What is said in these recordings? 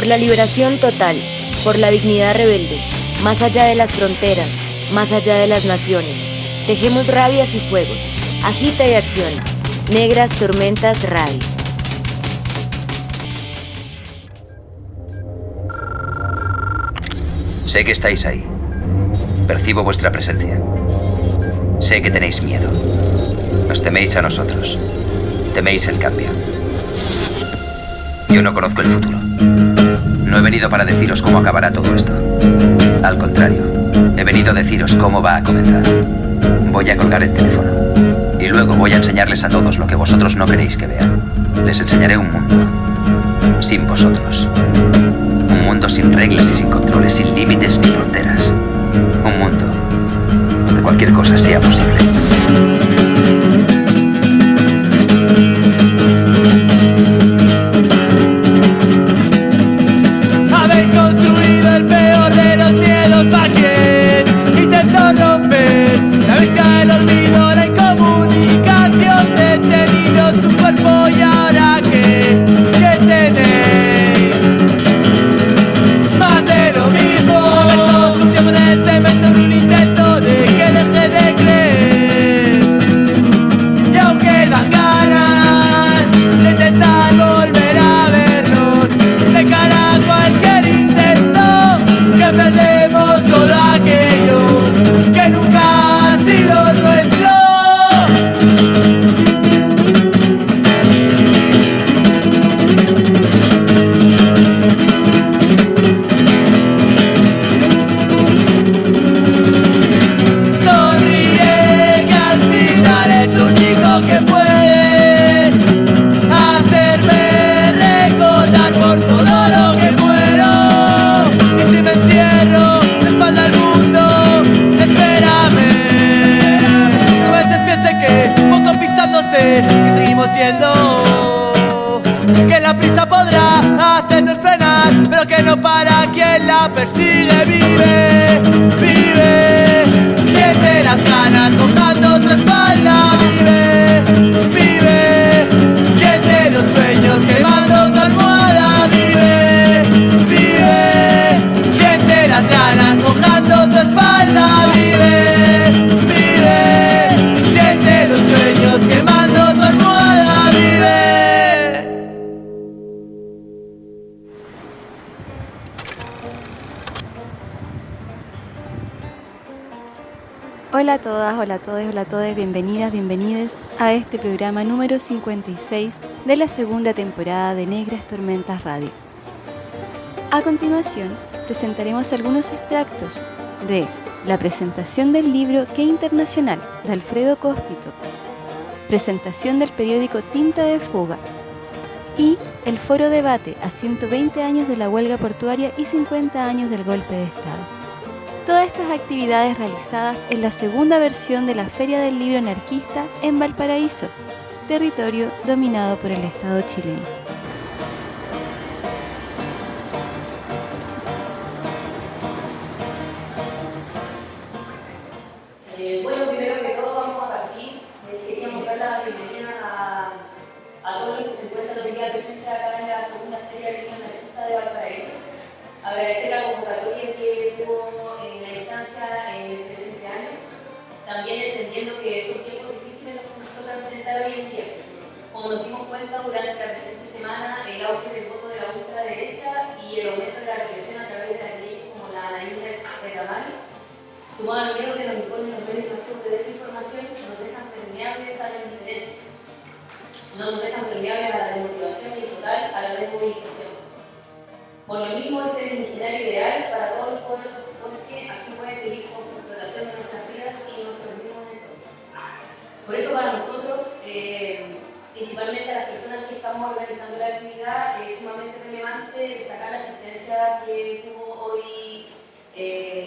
Por la liberación total, por la dignidad rebelde, más allá de las fronteras, más allá de las naciones. Tejemos rabias y fuegos, agita y acciona. Negras Tormentas Radio. Sé que estáis ahí. Percibo vuestra presencia. Sé que tenéis miedo. Nos teméis a nosotros. Teméis el cambio. Yo no conozco el futuro. No he venido para deciros cómo acabará todo esto. Al contrario, he venido a deciros cómo va a comenzar. Voy a colgar el teléfono. Y luego voy a enseñarles a todos lo que vosotros no queréis que vean. Les enseñaré un mundo. Sin vosotros. Un mundo sin reglas y sin controles, sin límites ni fronteras. Un mundo donde cualquier cosa sea posible. Habéis construido el peor de los miedos para quien intentó romper la visca del olvido, la incomunicación, detenido su cuerpo y ahora que tenéis más de lo mismo. Su tiempo en el cemento en un intento de que deje de creer, y aunque dan ganas de intentar volver a vernos de cara a cualquier intento, que perdemos todo aquello que nunca ha sido nuestro. Sonríe que al final es lo único que puede hacerme recordar por todo lo que muero. Y si me entierro de espalda al mundo, espérame. A veces piense que poco pisándose que seguimos siendo, que la prisa podrá hacernos frenar, pero que no para quien la persigue. Vive, vive, siente las ganas mojando tu espalda. Vive, vive, siente los sueños quemando tu almohada. Vive, vive, siente las ganas mojando tu espalda. Vive, vive, siente los sueños quemando tu almohada. Vive. Hola a todas, hola a todos, hola a todos, bienvenidas, bienvenides a este programa número 56 de la segunda temporada de Negras Tormentas Radio. A continuación, presentaremos algunos extractos de la presentación del libro Qué Internacional de Alfredo Cospito, presentación del periódico Tinta de Fuga y el foro debate a 120 años de la huelga portuaria y 50 años del golpe de Estado. Todas estas actividades realizadas en la segunda versión de la Feria del Libro Anarquista en Valparaíso, territorio dominado por el Estado chileno. Bueno, primero que todo vamos a partir. Queríamos dar la bienvenida a todos los que se encuentran hoy día presentes acá en la segunda Feria del Libro Anarquista de Valparaíso. Agradecer la convocatoria que tuvo en la instancia en el presente año, también entendiendo que son tiempos difíciles los que nos toca enfrentar hoy en día. Como nos dimos cuenta durante la presente semana, el auge del voto de la ultraderecha y el aumento de la represión a través de las leyes como la ley de Ramani, sumado al miedo que nos imponen los medios masivos de desinformación, nos dejan permeables a la indiferencia, no nos dejan permeables a la desmotivación y total a la desmovilización. Por lo mismo, este es un escenario ideal para todos los pueblos, porque así pueden seguir con su explotación de nuestras vidas y nuestros mismos entornos. Por eso, para nosotros, principalmente a las personas que estamos organizando la actividad, es sumamente relevante destacar la asistencia que tuvo hoy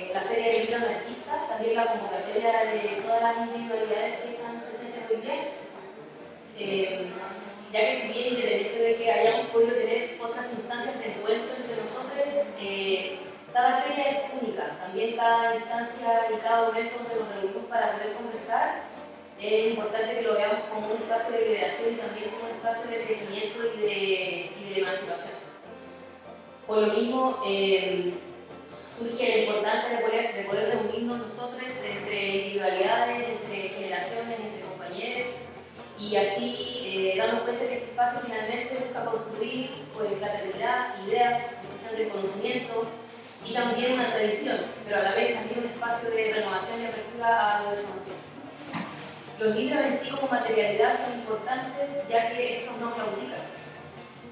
la Feria del Libro Anarquista, también la convocatoria de todas las individualidades que están presentes hoy día. Ya que si bien independiente de que hayamos podido tener otras instancias de encuentros entre nosotros, cada feria es única. También cada instancia y cada momento donde nos reunimos para poder conversar, es importante que lo veamos como un espacio de liberación y también como un espacio de crecimiento y de emancipación. Por lo mismo, surge la importancia de poder reunirnos nosotros entre individualidades, entre generaciones, entre compañeros, y así darnos cuenta que este espacio finalmente busca construir fraternidad, ideas, construcción de conocimiento y también una tradición, pero a la vez también un espacio de renovación y apertura a la información. Los libros en sí como materialidad son importantes ya que estos no claudican.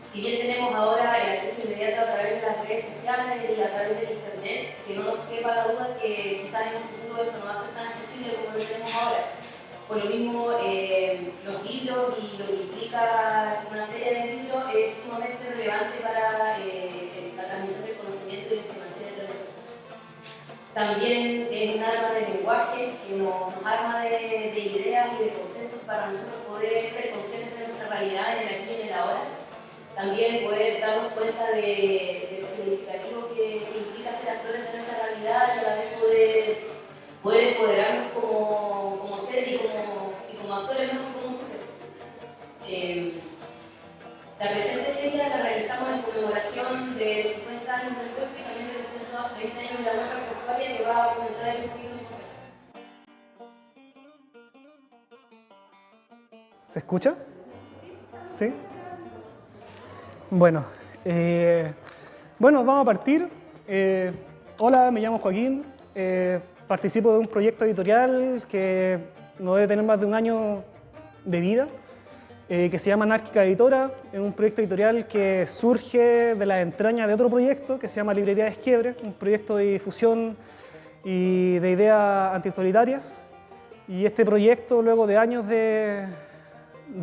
Si bien tenemos ahora el acceso inmediato a través de las redes sociales y a través del internet, que no nos quepa la duda que quizás en un futuro eso no va a ser tan accesible como lo tenemos ahora. Por lo mismo, los libros y lo que implica una feria de libros es sumamente relevante para la transmisión del conocimiento y la información entre nosotros. También es un arma de lenguaje que nos arma de ideas y de conceptos para nosotros poder ser conscientes de nuestra realidad en el aquí y en el ahora. También poder darnos cuenta de lo significativo que implica ser actores de nuestra realidad y a la vez poder empoderarnos como seres y como actores, no como sujetos. La presente feria la realizamos en conmemoración de los 50 años del cuerpo y también de los 120 años de la huelga agropecuaria, que va a comentar un poquito mi compañero. ¿Se escucha? ¿Sí? Bueno, vamos a partir. Hola, me llamo Joaquín. Participo de un proyecto editorial que no debe tener más de un año de vida, que se llama Anárquica Editora. Es un proyecto editorial que surge de las entrañas de otro proyecto que se llama Librería de Esquiebre, un proyecto de difusión y de ideas antitotalitarias. Y este proyecto, luego de años de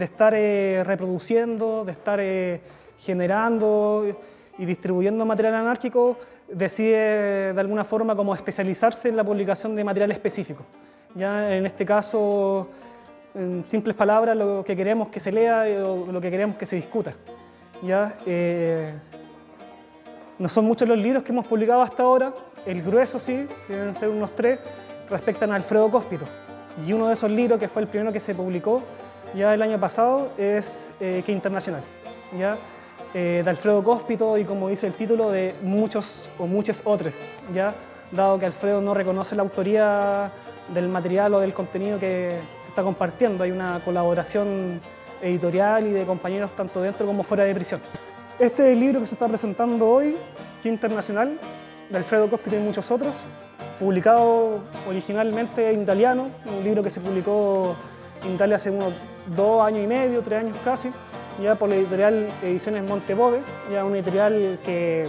estar reproduciendo, de estar generando y distribuyendo material anárquico, decide de alguna forma como especializarse en la publicación de material específico. Ya en este caso, en simples palabras, lo que queremos que se lea o lo que queremos que se discuta. ¿Ya? No son muchos los libros que hemos publicado hasta ahora, el grueso sí, deben ser unos 3, respectan a Alfredo Cospito. Y uno de esos libros, que fue el primero que se publicó ya el año pasado, es Qué Internacional. ¿Ya? De Alfredo Cospito y, como dice el título, de muchos o muchos otros, ¿ya? Dado que Alfredo no reconoce la autoría del material o del contenido que se está compartiendo. Hay una colaboración editorial y de compañeros tanto dentro como fuera de prisión. Este es el libro que se está presentando hoy, Qué Internacional, de Alfredo Cospito y muchos otros, publicado originalmente en italiano, un libro que se publicó en Italia hace unos 2 años y medio, 3 años casi, ya por la editorial Ediciones Montebove, ya una editorial que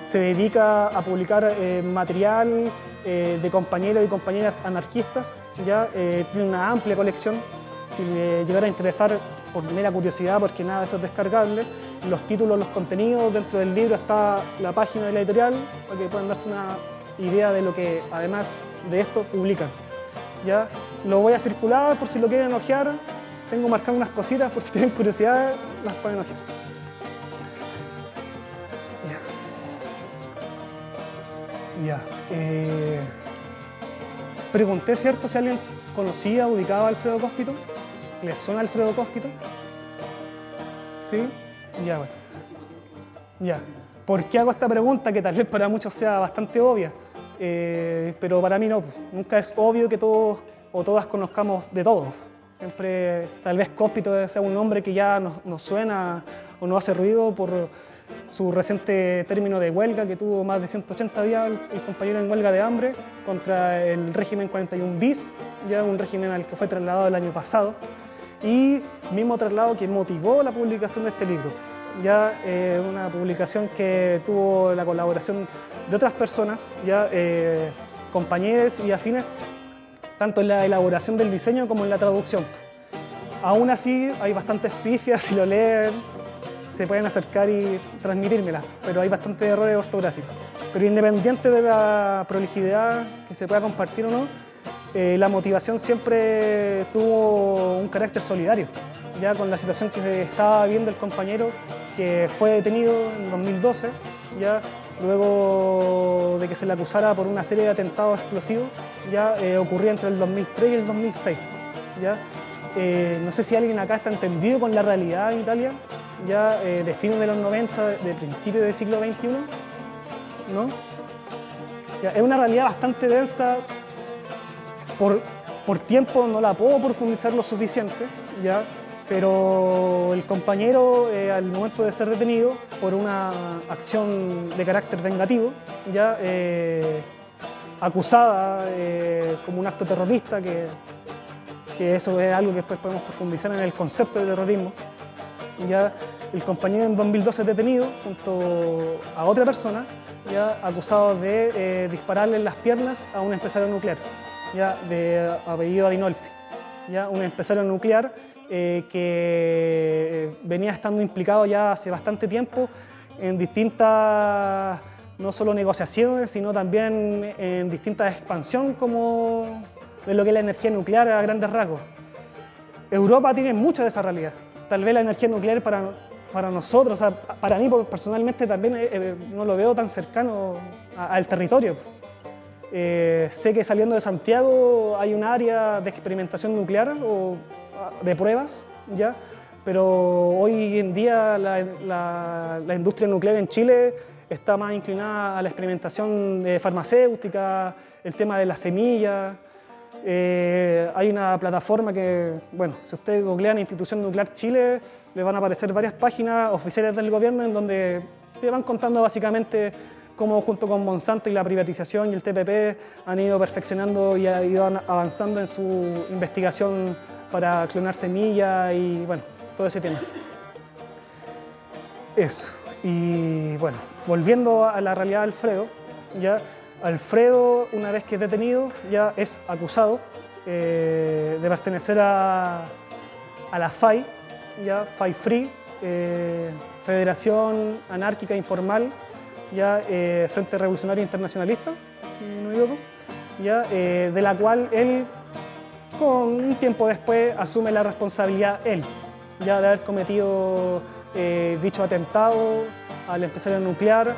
se dedica a publicar material de compañeros y compañeras anarquistas, ya tiene una amplia colección. Si le llegara a interesar, por mera curiosidad, porque nada de eso es descargable, los títulos, los contenidos, dentro del libro está la página de la editorial, para que puedan darse una idea de lo que, además de esto, publican. ¿Ya? Lo voy a circular por si lo quieren ojear. Tengo marcado unas cositas por si tienen curiosidad, las pueden ojear. Ya. Pregunté, ¿cierto?, si alguien conocía, ubicaba a Alfredo Cospito. ¿Les suena Alfredo Cospito? ¿Sí? Ya, bueno. Ya. ¿Por qué hago esta pregunta, que tal vez para muchos sea bastante obvia? Pero para mí no, nunca es obvio que todos o todas conozcamos de todo. Siempre, tal vez Cospito sea un nombre que ya nos suena o nos hace ruido por su reciente término de huelga, que tuvo más de 180 días el compañero en huelga de hambre contra el régimen 41 bis, ya un régimen al que fue trasladado el año pasado, y mismo traslado que motivó la publicación de este libro. Ya una publicación que tuvo la colaboración de otras personas, ya compañeros y afines, tanto en la elaboración del diseño como en la traducción. Aún así hay bastantes pifias, si lo leen se pueden acercar y transmitírmela, pero hay bastantes errores ortográficos. Pero independiente de la prolijidad que se pueda compartir o no, la motivación siempre tuvo un carácter solidario, ya con la situación que estaba viviendo el compañero, que fue detenido en 2012, ya luego de que se le acusara por una serie de atentados explosivos, ya ocurría entre el 2003 y el 2006. ¿Ya? No sé si alguien acá está entendido con la realidad en Italia, ya de fines de los 90, de principios del siglo XXI, ¿no? Ya, es una realidad bastante densa, por tiempo no la puedo profundizar lo suficiente, ¿ya? Pero el compañero, al momento de ser detenido por una acción de carácter vengativo, ya acusada como un acto terrorista, que eso es algo que después podemos profundizar en el concepto de terrorismo. Ya el compañero en 2012 es detenido junto a otra persona, ya acusado de dispararle en las piernas a un empresario nuclear, ya de apellido Adinolfi, ya un empresario nuclear que venía estando implicado ya hace bastante tiempo en distintas, no solo negociaciones, sino también en distintas expansión como de lo que es la energía nuclear a grandes rasgos. Europa tiene mucha de esa realidad. Tal vez la energía nuclear para nosotros, o sea, para mí personalmente también no lo veo tan cercano al territorio. Sé que saliendo de Santiago hay un área de experimentación nuclear o de pruebas, ¿ya? Pero hoy en día la industria nuclear en Chile está más inclinada a la experimentación farmacéutica, el tema de las semillas. Hay una plataforma que, bueno, si ustedes googlean Institución Nuclear Chile, les van a aparecer varias páginas oficiales del gobierno en donde te van contando básicamente cómo junto con Monsanto y la privatización y el TPP han ido perfeccionando y han ido avanzando en su investigación para clonar semillas y, bueno, todo ese tema. Eso. Y, bueno, volviendo a la realidad de Alfredo, ya Alfredo, una vez que es detenido, ya es acusado de pertenecer a la FAI, ya FAI Free, Federación Anárquica Informal, ya Frente Revolucionario Internacionalista, si no me equivoco, ya, de la cual él, con un tiempo después, asume la responsabilidad él, ya de haber cometido dicho atentado al empresario nuclear,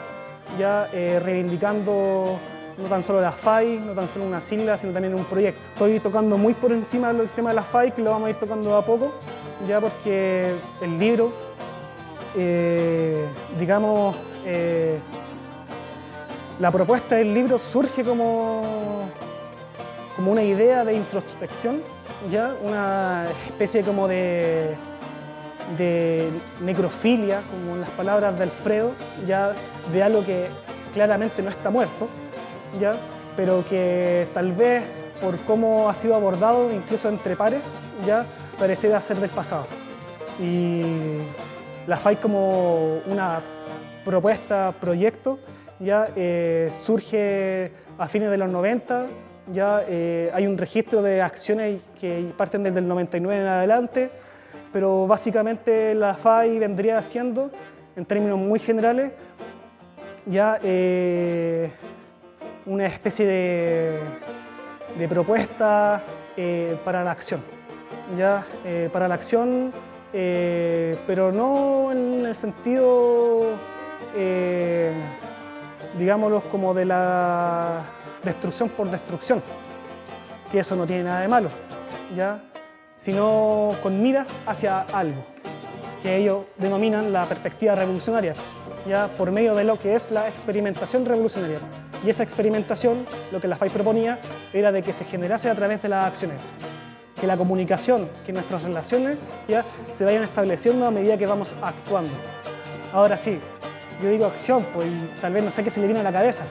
ya reivindicando no tan solo la FAI, no tan solo una sigla, sino también un proyecto. Estoy tocando muy por encima el tema de la FAI, que lo vamos a ir tocando a poco, ya porque el libro, digamos, la propuesta del libro surge como una idea de introspección, ya una especie como de necrofilia, como en las palabras de Alfredo, ya de algo que claramente no está muerto, ya, pero que tal vez por cómo ha sido abordado, incluso entre pares, ya pareciera ser del pasado. Y la FAI como una propuesta, proyecto, ya surge a fines de los 90, ya hay un registro de acciones que parten desde el 99 en adelante, pero básicamente la FAI vendría siendo, en términos muy generales, ya una especie de propuesta para la acción, ya para la acción, pero no en el sentido, digámoslo, como de la destrucción por destrucción, que eso no tiene nada de malo, ya, sino con miras hacia algo, que ellos denominan la perspectiva revolucionaria, ya por medio de lo que es la experimentación revolucionaria. Y esa experimentación, lo que la FAI proponía, era de que se generase a través de las acciones, que la comunicación, que nuestras relaciones ya se vayan estableciendo a medida que vamos actuando. Ahora sí, yo digo acción, pues tal vez no sé qué se le viene a la cabeza,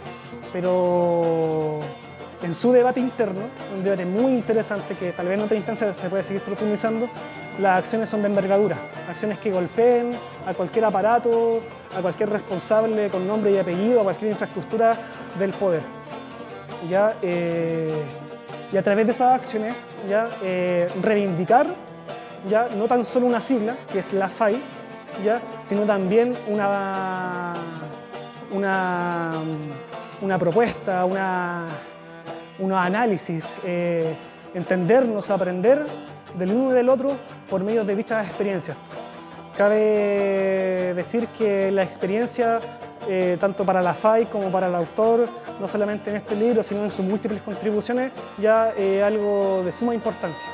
pero en su debate interno, un debate muy interesante que tal vez en otra instancia se puede seguir profundizando, las acciones son de envergadura, acciones que golpeen a cualquier aparato, a cualquier responsable con nombre y apellido, a cualquier infraestructura del poder. ¿Ya? Y a través de esas acciones, ¿ya? Reivindicar, ¿ya? No tan solo una sigla, que es la FAI, ¿ya? Sino también una propuesta, unos análisis, entendernos, aprender del uno y del otro por medio de dichas experiencias. Cabe decir que la experiencia, tanto para la FAI como para el autor, no solamente en este libro, sino en sus múltiples contribuciones, ya es algo de suma importancia.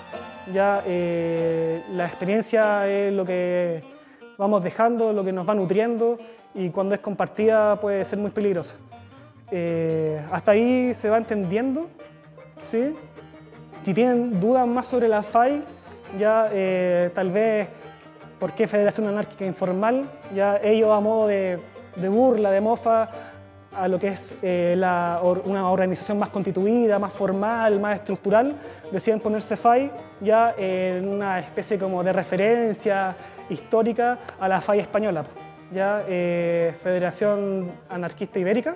Ya la experiencia es lo que vamos dejando, lo que nos va nutriendo, y cuando es compartida puede ser muy peligrosa. Hasta ahí se va entendiendo, ¿sí? Si tienen dudas más sobre la FAI, ya tal vez por qué Federación Anárquica Informal, ya ellos a modo de burla, de mofa, a lo que es una organización más constituida, más formal, más estructural, deciden ponerse FAI ya en una especie como de referencia histórica a la FAI española, ya Federación Anarquista Ibérica.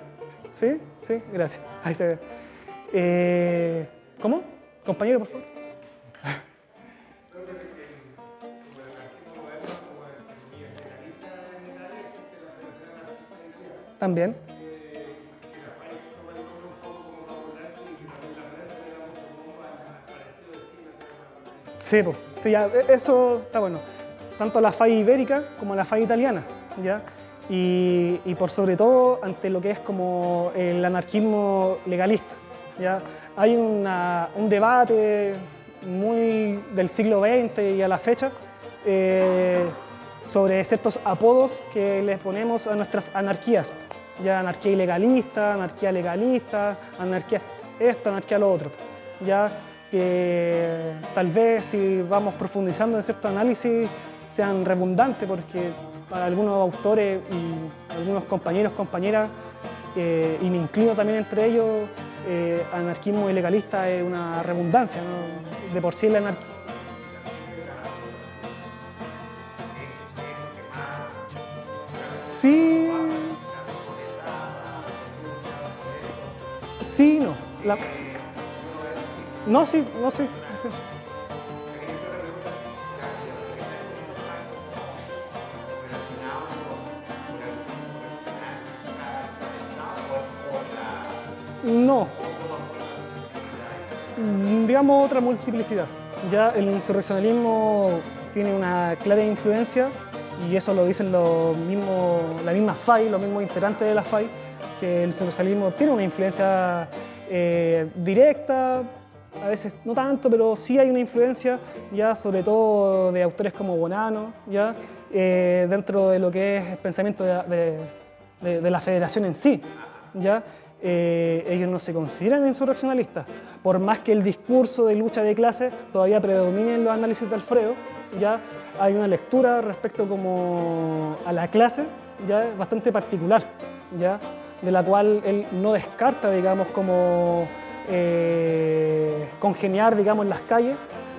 ¿Sí? Sí, gracias. Ahí se ve. ¿Cómo? Compañero, por favor. También. Sí, pues, sí, ya, eso está bueno. Tanto la FAI ibérica como la FAI italiana, ¿ya? Y por sobre todo ante lo que es como el anarquismo legalista, ¿ya? Hay un debate muy del siglo XX y a la fecha sobre ciertos apodos que les ponemos a nuestras anarquías, ya anarquía ilegalista, anarquía legalista, anarquía esto, anarquía lo otro, ya que tal vez si vamos profundizando en cierto análisis sean redundantes, porque para algunos autores y algunos compañeros, compañeras, y me inclino también entre ellos, anarquismo y legalista es una redundancia, ¿no? De por sí la anarquía. Sí, sí, no. No, sí, no, sí. Sí. No. Digamos otra multiplicidad. Ya el insurreccionalismo tiene una clara influencia, y eso lo dicen la misma FAI, los mismos integrantes de la FAI, que el insurreccionalismo tiene una influencia directa, a veces no tanto, pero sí hay una influencia, ya sobre todo de autores como Bonanno, ya dentro de lo que es el pensamiento de la federación en sí, ya. Ellos no se consideran insurreccionalistas, por más que el discurso de lucha de clases todavía predomine en los análisis de Alfredo, ya hay una lectura respecto como a la clase, ya bastante particular, ya, de la cual él no descarta, digamos, como congeniar, digamos, en las calles,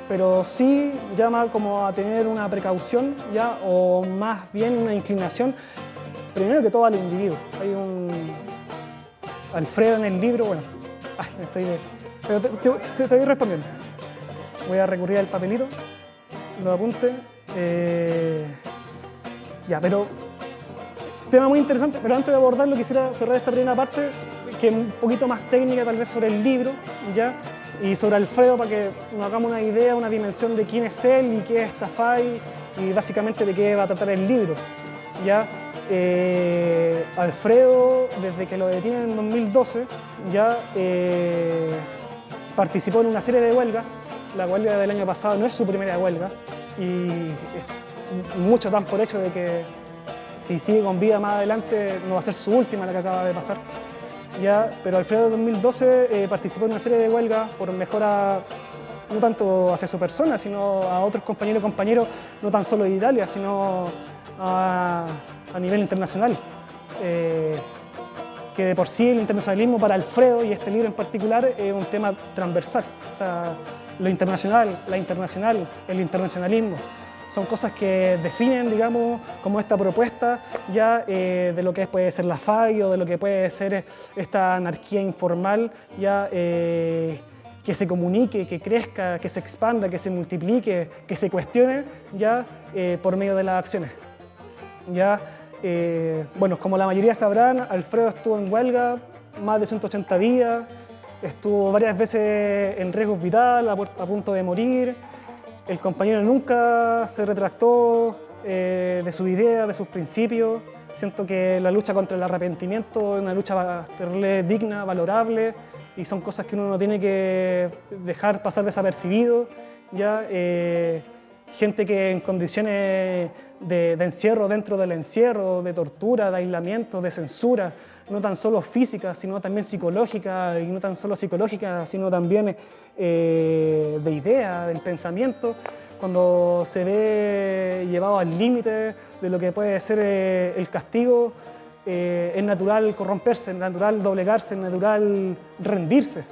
pero sí llama como a tener una precaución, ya, o más bien una inclinación, primero que todo al individuo. Hay un Alfredo en el libro, bueno, pero te estoy respondiendo. Voy a recurrir al papelito, lo apunte. Ya, pero tema muy interesante, pero antes de abordarlo quisiera cerrar esta primera parte, que es un poquito más técnica tal vez sobre el libro, ya, y sobre Alfredo, para que nos hagamos una idea, una dimensión de quién es él y qué es esta FAI, y básicamente de qué va a tratar el libro, ya. Alfredo, desde que lo detienen en 2012, ya participó en una serie de huelgas. La huelga del año pasado no es su primera huelga, y muchos dan por hecho de que si sigue con vida más adelante no va a ser su última la que acaba de pasar. Ya, pero Alfredo en 2012 participó en una serie de huelgas por mejora no tanto hacia su persona, sino a otros compañeros y compañeros, no tan solo de Italia, sino a nivel internacional. Que de por sí el internacionalismo para Alfredo, y este libro en particular, es un tema transversal. O sea, lo internacional, la internacional, el internacionalismo, son cosas que definen, digamos, como esta propuesta ya de lo que puede ser la FAI o de lo que puede ser esta anarquía informal, ya que se comunique, que crezca, que se expanda, que se multiplique, que se cuestione ya por medio de las acciones. Ya, bueno, como la mayoría sabrán, Alfredo estuvo en huelga más de 180 días, estuvo varias veces en riesgo vital, a punto de morir. El compañero nunca se retractó de su idea, de sus principios. Siento que la lucha contra el arrepentimiento es una lucha terrible, digna, valorable, y son cosas que uno no tiene que dejar pasar desapercibido, ya, gente que en condiciones de encierro dentro del encierro, de tortura, de aislamiento, de censura, no tan solo física, sino también psicológica, y no tan solo psicológica, sino también de idea, del pensamiento, cuando se ve llevado al límite de lo que puede ser el castigo, es natural corromperse, es natural doblegarse, es natural rendirse.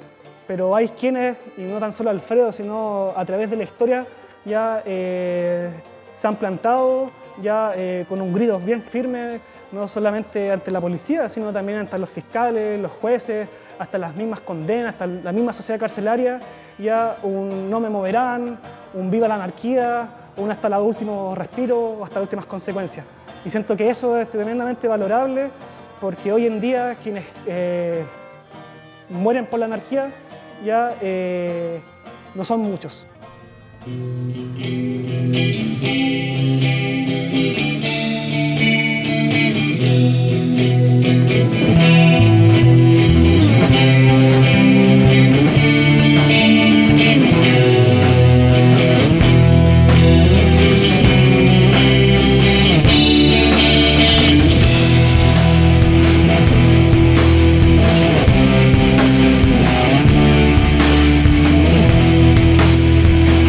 Pero hay quienes, y no tan solo Alfredo, sino a través de la historia, ya se han plantado ya con un grito bien firme, no solamente ante la policía, sino también ante los fiscales, los jueces, hasta las mismas condenas, hasta la misma sociedad carcelaria, ya un no me moverán, un viva la anarquía, un hasta el último respiro o hasta las últimas consecuencias. Y siento que eso es tremendamente valorable, porque hoy en día quienes mueren por la anarquía ya no son muchos.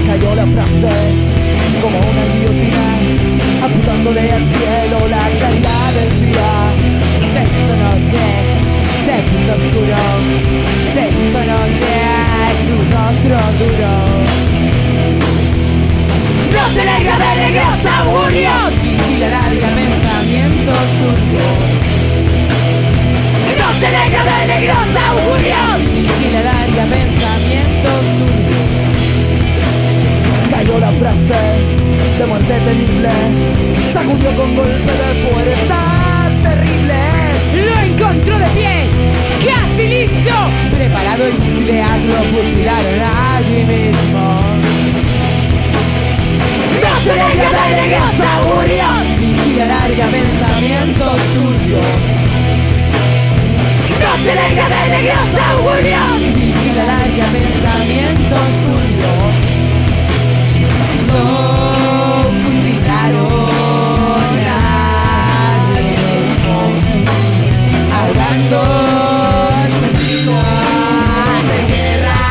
Cayó la frase como una guillotina, apuntándole al cielo la claridad del día. Se puso noche, se puso oscuro, se puso noche, su rostro duro. Noche negra de negros augurios, vigila larga pensamientos turbios. Noche negra de negros augurios, vigila larga pensamientos turbios. Cayó la frase de muerte temible, sacudió con golpe de fuerza terrible. Lo encontró de pie, casi listo, preparado y sus ideas lo fusilaron allí mismo. Noche negra de negros augurios, vigila larga pensamientos turbios. Noche negra de negros augurios, vigila larga pensamientos turbios. Lo fusilaron allí mismo, ahogando su vida de guerra.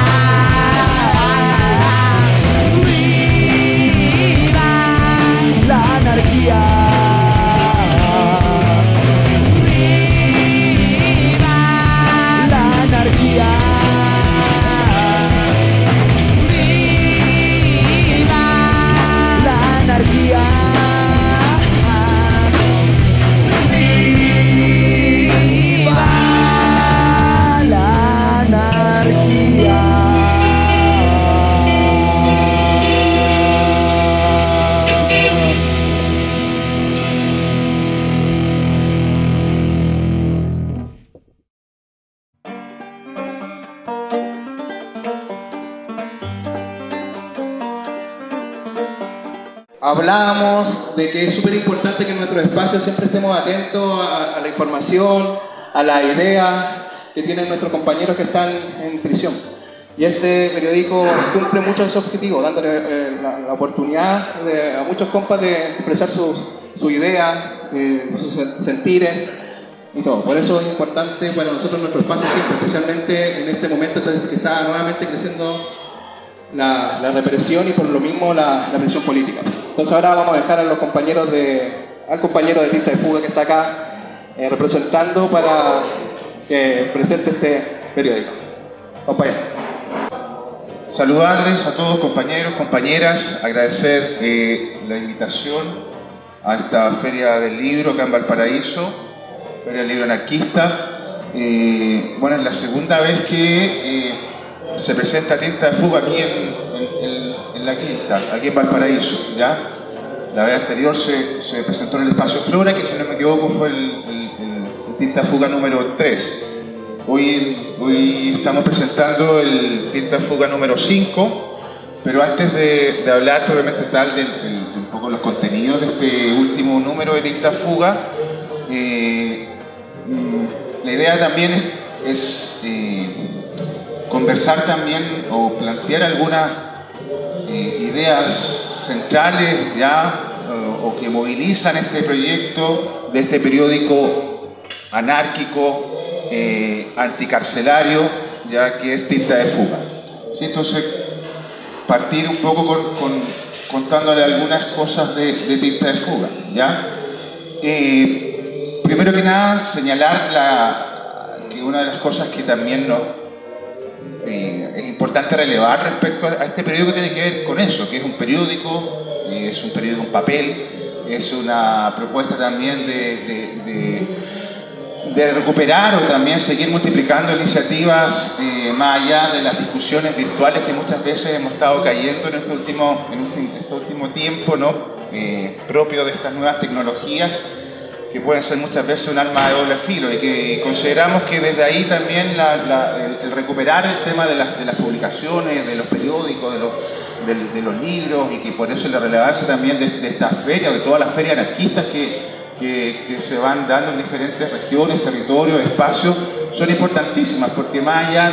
Viva La anarquía. viva La anarquía. viva La anarquía. Viva la anarquía. Hablábamos de que es súper importante que en nuestro espacio siempre estemos atentos a la información, a la idea que tienen nuestros compañeros que están en prisión. Y este periódico cumple mucho ese objetivo, dándole la oportunidad a muchos compas de expresar sus ideas, sus sentires y todo. Por eso es importante para nosotros nuestro espacio siempre, especialmente en este momento que está nuevamente creciendo la represión y por lo mismo la presión política. Entonces ahora vamos a dejar a los compañeros al compañero de Tinta de Fuga que está acá representando para que presente este periódico. Compañero. Saludarles a todos compañeros, compañeras, agradecer la invitación a esta Feria del Libro acá en Valparaíso, Feria del Libro Anarquista. Bueno, es la segunda vez que se presenta Tinta de Fuga aquí en la Quinta, aquí en Valparaíso, ¿ya? La vez anterior se presentó en el Espacio Flora, que si no me equivoco fue el Tinta de Fuga número 3. Hoy estamos presentando el Tinta de Fuga número 5, pero antes de hablar probablemente tal de un poco los contenidos de este último número de Tinta de Fuga, la idea también es conversar también o plantear algunas ideas centrales ya o que movilizan este proyecto de este periódico anárquico, anticarcelario, ya que es Tinta de Fuga. ¿Sí? Entonces, partir un poco contándole algunas cosas de Tinta de Fuga, ¿ya? Primero que nada, señalar que una de las cosas que también es importante relevar respecto a este periódico tiene que ver con eso, que es un periódico en papel, es una propuesta también de recuperar o también seguir multiplicando iniciativas más allá de las discusiones virtuales que muchas veces hemos estado cayendo en este último tiempo, ¿no? Propio de estas nuevas tecnologías que pueden ser muchas veces un arma de doble filo y que consideramos que desde ahí también el recuperar el tema de las publicaciones, de los periódicos, de los libros, y que por eso la relevancia también de esta feria, de todas las ferias anarquistas que se van dando en diferentes regiones, territorios, espacios, son importantísimas, porque más allá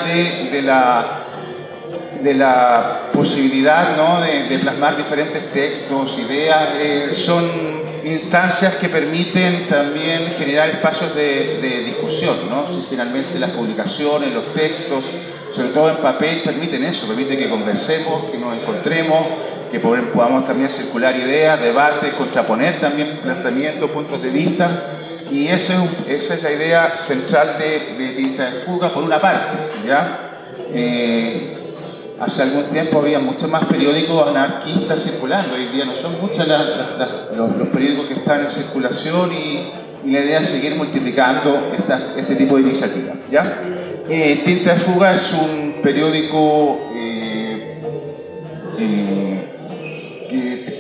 de la posibilidad, ¿no?, de plasmar diferentes textos, ideas, son instancias que permiten también generar espacios de discusión, ¿no? Si finalmente las publicaciones, los textos, sobre todo en papel, permiten eso, permiten que conversemos, que nos encontremos, que podamos también circular ideas, debates, contraponer también planteamientos, puntos de vista, y esa es la idea central de Tinta de Fuga, por una parte, ¿ya? Hace algún tiempo había muchos más periódicos anarquistas circulando, hoy día no son muchos los periódicos que están en circulación, y la idea es seguir multiplicando este tipo de iniciativas, ¿ya? Tinta de Fuga es un periódico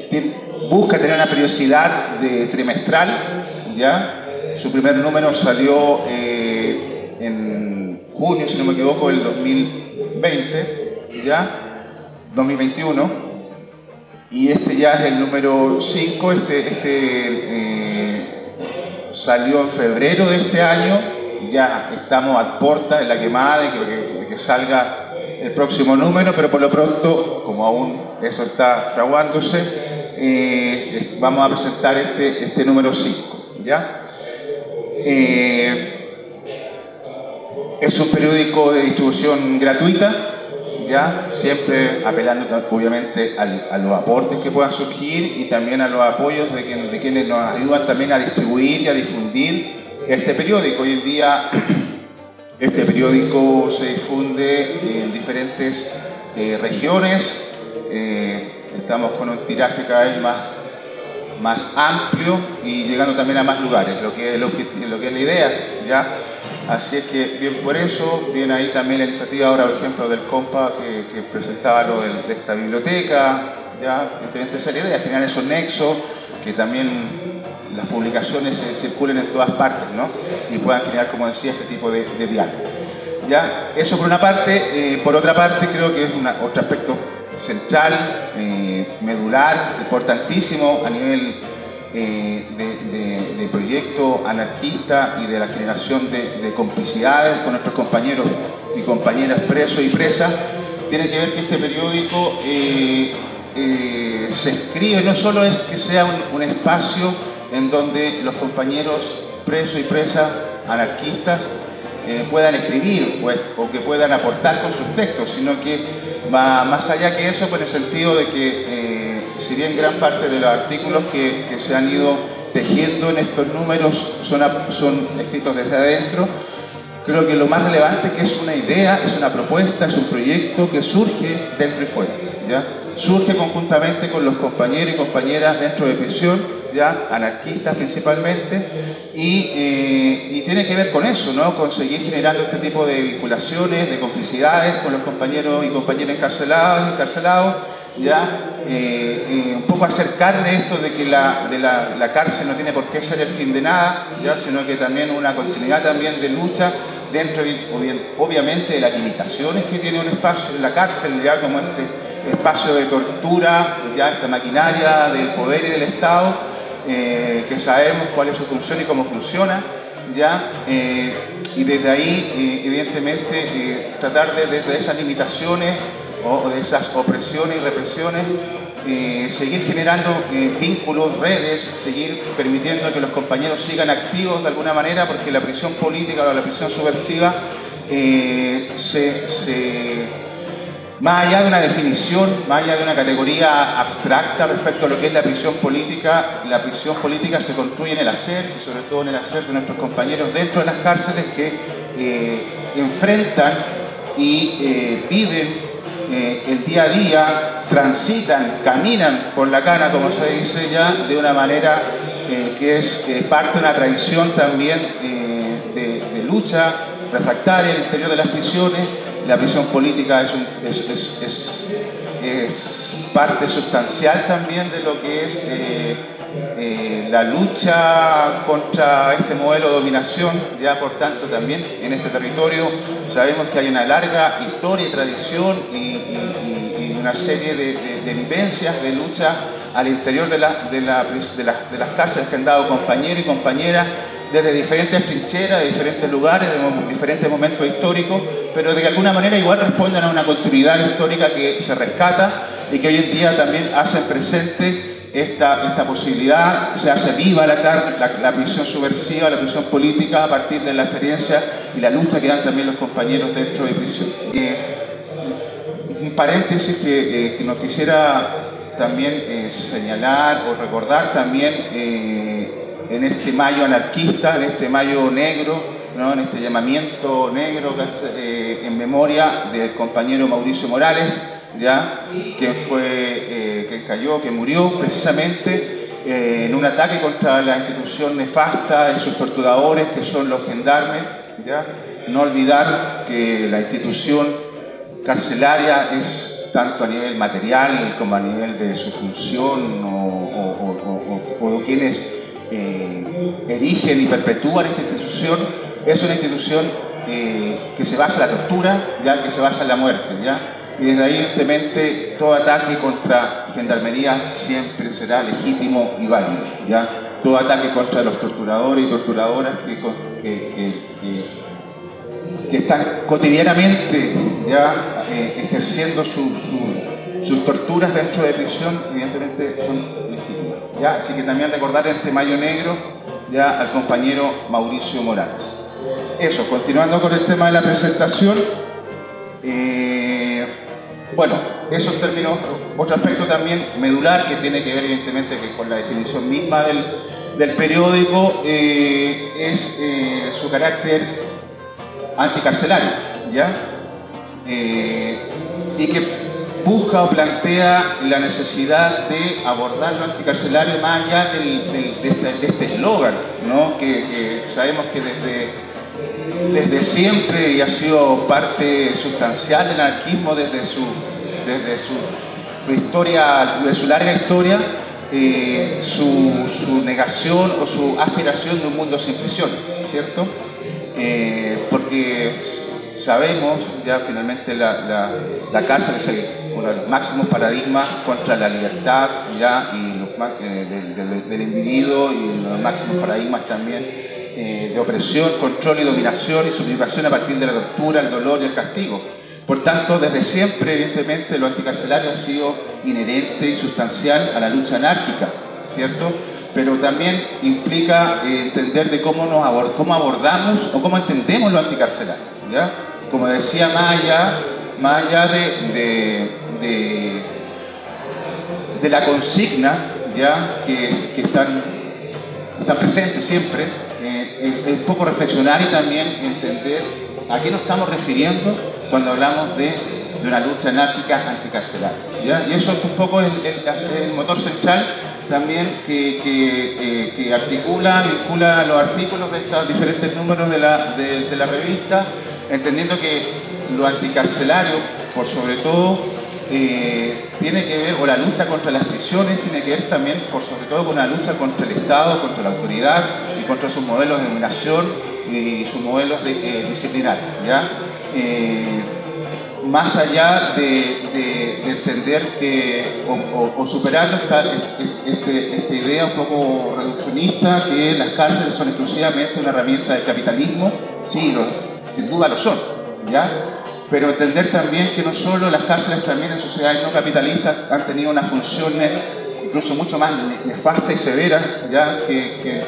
que busca tener una periodicidad trimestral, ¿ya? Su primer número salió en junio, si no me equivoco, del 2020, ¿ya? 2021, y este ya es el número 5, salió en febrero de este año, ya estamos a puerta de la quemada de que salga el próximo número, pero por lo pronto, como aún eso está fraguándose, vamos a presentar este número 5, ¿ya? Es un periódico de distribución gratuita, ¿ya? Siempre apelando obviamente a los aportes que puedan surgir y también a los apoyos de quienes nos ayudan también a distribuir y a difundir este periódico. Hoy en día este periódico se difunde en diferentes regiones, estamos con un tiraje cada vez más amplio y llegando también a más lugares, lo que es la idea, ¿ya? Así es que bien por eso, viene ahí también la iniciativa ahora, por ejemplo, del compa que presentaba lo de esta biblioteca, ¿ya? Esa es la idea, generar esos nexos, que también las publicaciones circulen en todas partes, ¿no? Y puedan generar, como decía, este tipo de diálogo, ¿ya? Eso por una parte. Por otra parte, creo que es otro aspecto central, medular, importantísimo a nivel de proyecto anarquista y de la generación de complicidades con nuestros compañeros y compañeras presos y presas, tiene que ver que este periódico se escribe, no solo es que sea un espacio en donde los compañeros presos y presas anarquistas puedan escribir o que puedan aportar con sus textos, sino que va más allá que eso, por el sentido de que si bien gran parte de los artículos que se han ido tejiendo en estos números son escritos desde adentro, creo que lo más relevante es que es una idea, es una propuesta, es un proyecto que surge dentro y fuera, ¿ya? Surge conjuntamente con los compañeros y compañeras dentro de prisión, ya anarquistas principalmente, y tiene que ver con eso, ¿no? Con seguir generando este tipo de vinculaciones, de complicidades con los compañeros y compañeras encarcelados, ya un poco acercarle esto de que la cárcel no tiene por qué ser el fin de nada, ya, sino que también una continuidad también de lucha dentro obviamente de las limitaciones que tiene un espacio en la cárcel, ya como este espacio de tortura, ya esta maquinaria del poder y del Estado, que sabemos cuál es su función y cómo funciona, ya, y desde ahí evidentemente tratar desde esas limitaciones o de esas opresiones y represiones, seguir generando vínculos, redes, seguir permitiendo que los compañeros sigan activos de alguna manera, porque la prisión política o la prisión subversiva, más allá de una definición, más allá de una categoría abstracta respecto a lo que es la prisión política se construye en el hacer, y sobre todo en el hacer de nuestros compañeros dentro de las cárceles que enfrentan y viven el día a día, transitan, caminan por la cana, como se dice ya, de una manera que es parte de una tradición también de lucha refractaria al interior de las prisiones. La prisión política es parte sustancial también de lo que es la lucha contra este modelo de dominación. Ya por tanto también en este territorio sabemos que hay una larga historia y tradición y una serie de vivencias de lucha al interior de las cárceles que han dado compañeros y compañeras desde diferentes trincheras, de diferentes lugares, de diferentes momentos históricos, pero de alguna manera igual responden a una continuidad histórica que se rescata y que hoy en día también hacen presente esta posibilidad, se hace viva la prisión subversiva, la prisión política a partir de la experiencia y la lucha que dan también los compañeros dentro de prisión. Un paréntesis que nos quisiera también señalar o recordar también en este mayo anarquista, en este mayo negro, ¿no? En este llamamiento negro en memoria del compañero Mauricio Morales, ¿ya? Que cayó, que murió precisamente en un ataque contra la institución nefasta y sus torturadores, que son los gendarmes, ¿ya? No olvidar que la institución carcelaria es tanto a nivel material como a nivel de su función o de quienes erigen y perpetúan esta institución, es una institución que se basa en la tortura, ya, que se basa en la muerte, ¿ya? Y desde ahí, evidentemente, todo ataque contra gendarmería siempre será legítimo y válido, ¿ya? Todo ataque contra los torturadores y torturadoras que están cotidianamente ya ejerciendo sus torturas dentro de prisión, evidentemente son legítimas, ¿ya? Así que también recordar en este mayo negro ya al compañero Mauricio Morales. Eso, continuando con el tema de la presentación, bueno, esos términos, otro aspecto también medular que tiene que ver evidentemente con la definición misma del periódico es su carácter anticarcelario, ¿ya? Y que busca o plantea la necesidad de abordar lo anticarcelario más allá de este eslogan, ¿no? Que sabemos que desde siempre y ha sido parte sustancial del anarquismo desde su historia, de su larga historia, su negación o su aspiración de un mundo sin prisión, ¿cierto? Porque sabemos ya finalmente la cárcel es uno de los máximos paradigmas contra la libertad ya, y del individuo, y los máximos paradigmas también de opresión, control y dominación y subjugación a partir de la tortura, el dolor y el castigo. Por tanto, desde siempre, evidentemente, lo anticarcelario ha sido inherente y sustancial a la lucha anárquica, ¿cierto? Pero también implica entender de cómo abordamos o cómo entendemos lo anticarcelario, ¿ya? Como decía, más allá de la consigna, ¿ya? Que están presentes siempre, es un poco reflexionar y también entender a qué nos estamos refiriendo cuando hablamos de una lucha anárquica anticarcelaria, ¿ya? Y eso es un poco el motor central también que articula, vincula los artículos de estos diferentes números de la revista, entendiendo que lo anticarcelario, por sobre todo, tiene que ver, o la lucha contra las prisiones, tiene que ver también, por sobre todo, con una lucha contra el Estado, contra la autoridad y contra sus modelos de dominación y sus modelos disciplinarios, ¿ya? Más allá de entender que, o superar esta idea un poco reduccionista, que las cárceles son exclusivamente una herramienta del capitalismo, sí, sin duda lo son, ¿ya? pero entender también que no solo las cárceles, también en sociedades no capitalistas han tenido unas funciones incluso mucho más nefastas y severas ya que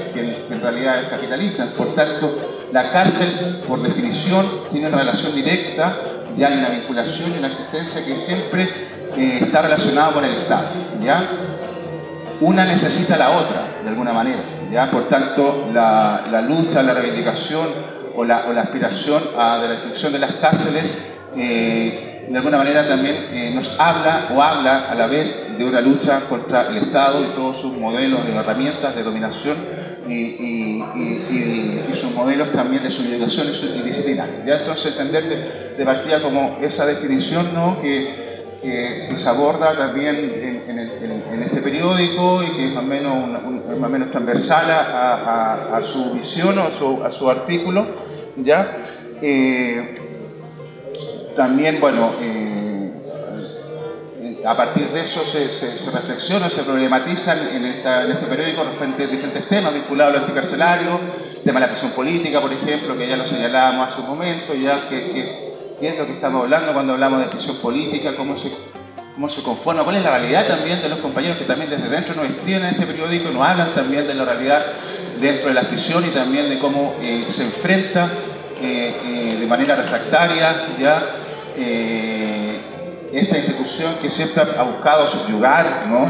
en realidad es capitalista. Por tanto, la cárcel, por definición, tiene una relación directa, ya hay una vinculación y una existencia que siempre está relacionada con el Estado, ¿ya? Una necesita la otra, de alguna manera, ¿ya? Por tanto, la lucha, la reivindicación o la aspiración de la destrucción de las cárceles, de alguna manera también nos habla a la vez de una lucha contra el Estado y todos sus modelos de herramientas de dominación y sus modelos también de subjugación y disciplinaria. ¿Ya? Entonces, entender de partida como esa definición, ¿no? que se aborda también en este periódico y que es más o menos transversal a su visión o a su artículo, ¿ya? También, bueno, a partir de eso se reflexiona, se problematizan en este periódico diferentes temas vinculados al anticarcelario, el tema de la prisión política, por ejemplo, que ya lo señalábamos hace un momento, ya ¿qué es lo que estamos hablando cuando hablamos de prisión política? ¿Cómo se conforma? ¿Cuál es la realidad también de los compañeros que también desde dentro nos escriben en este periódico y nos hablan también de la realidad dentro de la prisión y también de cómo se enfrenta de manera refractaria ya esta institución que siempre ha buscado subyugar, ¿no?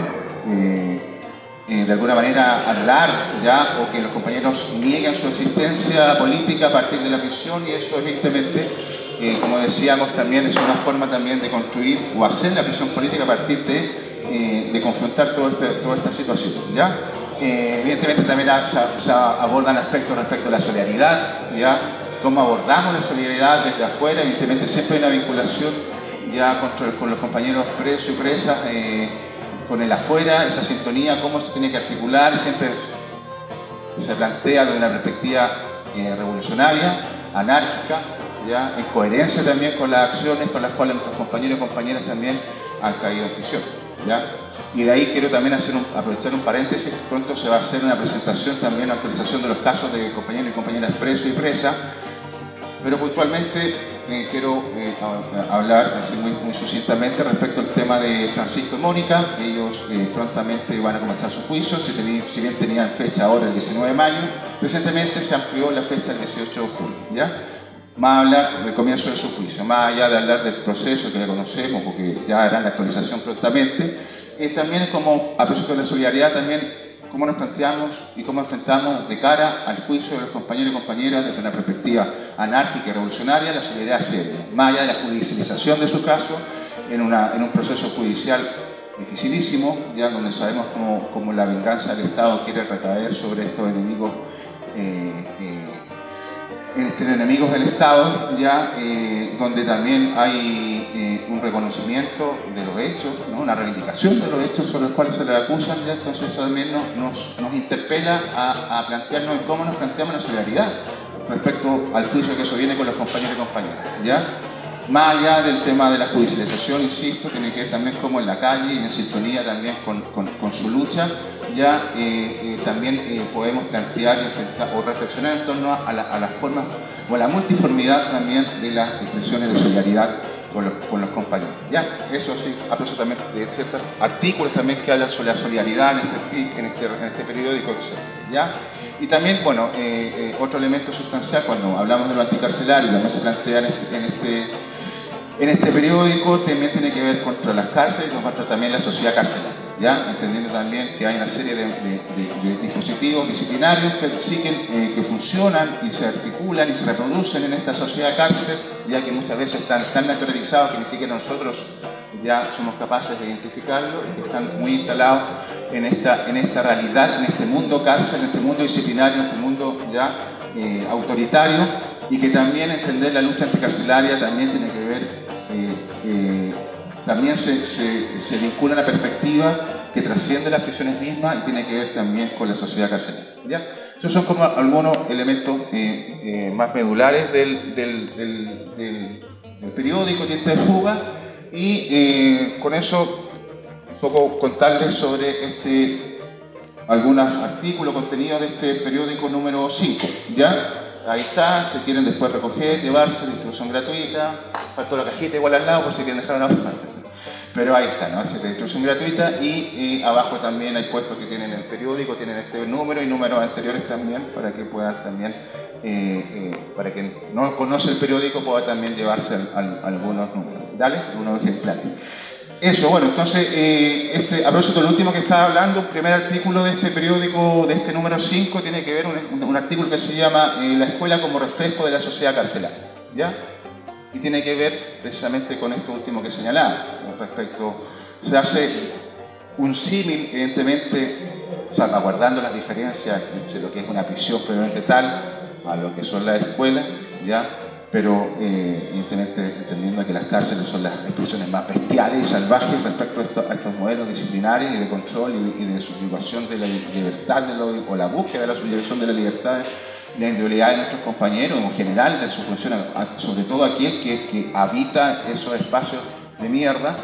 De alguna manera anular ya, o que los compañeros nieguen su existencia política a partir de la prisión, y eso evidentemente, como decíamos, también es una forma también de construir o hacer la prisión política a partir de confrontar toda esta situación. ¿Ya? Evidentemente también se abordan aspectos respecto a la solidaridad, ¿ya? Cómo abordamos la solidaridad desde afuera. Evidentemente siempre hay una vinculación ya con los compañeros presos y presas, con el afuera, esa sintonía, cómo se tiene que articular, siempre se plantea desde una perspectiva revolucionaria, anárquica, ya en coherencia también con las acciones con las cuales nuestros compañeros y compañeras también han caído en prisión, ¿ya? Y de ahí quiero también aprovechar un paréntesis. Pronto se va a hacer una presentación también, una actualización de los casos de compañeros y compañeras presos y presas, pero puntualmente quiero hablar así muy sucintamente respecto al tema de Francisco y Mónica. Ellos prontamente van a comenzar su juicio, si bien tenían fecha ahora el 19 de mayo, recientemente se amplió la fecha el 18 de julio, ¿ya? Más hablar del comienzo de su juicio, más allá de hablar del proceso que ya conocemos, porque ya harán la actualización prontamente, también es como, a propósito de la solidaridad, también cómo nos planteamos y cómo enfrentamos de cara al juicio de los compañeros y compañeras desde una perspectiva anárquica y revolucionaria la solidaridad seria, más allá de la judicialización de su caso en un proceso judicial dificilísimo, ya donde sabemos cómo la venganza del Estado quiere recaer sobre estos enemigos enemigos del Estado, ya donde también hay un reconocimiento de los hechos, ¿no? Una reivindicación de los hechos sobre los cuales se les acusan, ya. Entonces eso también nos interpela a plantearnos en cómo nos planteamos la solidaridad respecto al juicio que eso viene con los compañeros y compañeras, ¿ya? Más allá del tema de la judicialización, insisto, tiene que ver también como en la calle y en sintonía también con su lucha, ya también podemos plantear y enfrentar, o reflexionar en torno a las formas o a la multiformidad también de las expresiones de solidaridad con los compañeros. Ya, eso sí, aprovecho también de ciertos artículos también que hablan sobre la solidaridad en este periódico, ¿ya? Y también, bueno, otro elemento sustancial cuando hablamos de lo anticarcelario, también se plantea en este periódico, también tiene que ver contra las cárceles y contra también la sociedad carcelaria, ¿ya? Entendiendo también que hay una serie de dispositivos disciplinarios que siguen, que funcionan y se articulan y se reproducen en esta sociedad cárcel, ya que muchas veces están tan naturalizados que ni siquiera nosotros ya somos capaces de identificarlo, y que están muy instalados en esta realidad, en este mundo cárcel, en este mundo disciplinario, en este mundo ya autoritario, y que también entender la lucha anticarcelaria también tiene que ver, también se vincula a una perspectiva que trasciende las prisiones mismas y tiene que ver también con la sociedad carcelaria, ¿ya? Esos son como algunos elementos más medulares del periódico Dientes de Fuga, y con eso un poco contarles sobre algunos artículos, contenidos de este periódico número 5, ¿ya? ahí está, si quieren después recoger, llevarse, distribución gratuita, faltó la cajita igual al lado por si quieren dejar una parte. Pero ahí está, ¿no? Así que distribución gratuita y abajo también hay puestos que tienen el periódico, tienen este número y números anteriores también para que puedan también, para quien no conoce el periódico pueda también llevarse algunos números. Dale, unos ejemplares. Eso, bueno, entonces, a propósito del último que estaba hablando, el primer artículo de este periódico, de este número 5, tiene que ver un artículo que se llama La escuela como reflejo de la sociedad carcelaria, ¿ya? Y tiene que ver precisamente con esto último que señalaba, respecto, se hace un símil, evidentemente, salvaguardando las diferencias entre lo que es una prisión previamente tal, a lo que son las escuelas, ¿ya? Pero evidentemente entendiendo que las cárceles son las expresiones más bestiales y salvajes respecto a estos modelos disciplinarios y de control y de subyugación de la libertad o la búsqueda de la subyugación de la libertad, la individualidad de nuestros compañeros en general, de su función, sobre todo aquel que habita esos espacios de mierda.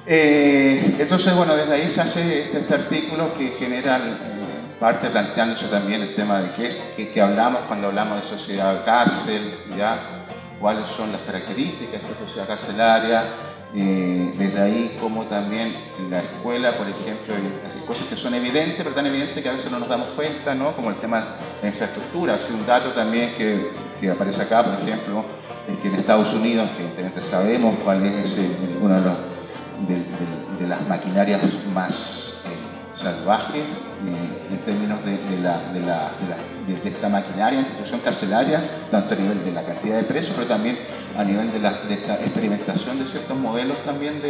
Entonces, bueno, desde ahí se hace este artículo que genera parte planteándose también el tema de que hablamos cuando hablamos de sociedad cárcel, ¿ya? Cuáles son las características de esta sociedad carcelaria, desde ahí como también en la escuela, por ejemplo, hay cosas que son evidentes, pero tan evidentes que a veces no nos damos cuenta, ¿no? Como el tema de la infraestructura. Así un dato también que aparece acá, por ejemplo, es que en Estados Unidos, que evidentemente sabemos cuál es uno de las maquinarias más salvajes en términos de esta maquinaria, institución carcelaria, tanto a nivel de la cantidad de presos, pero también a nivel de esta experimentación de ciertos modelos también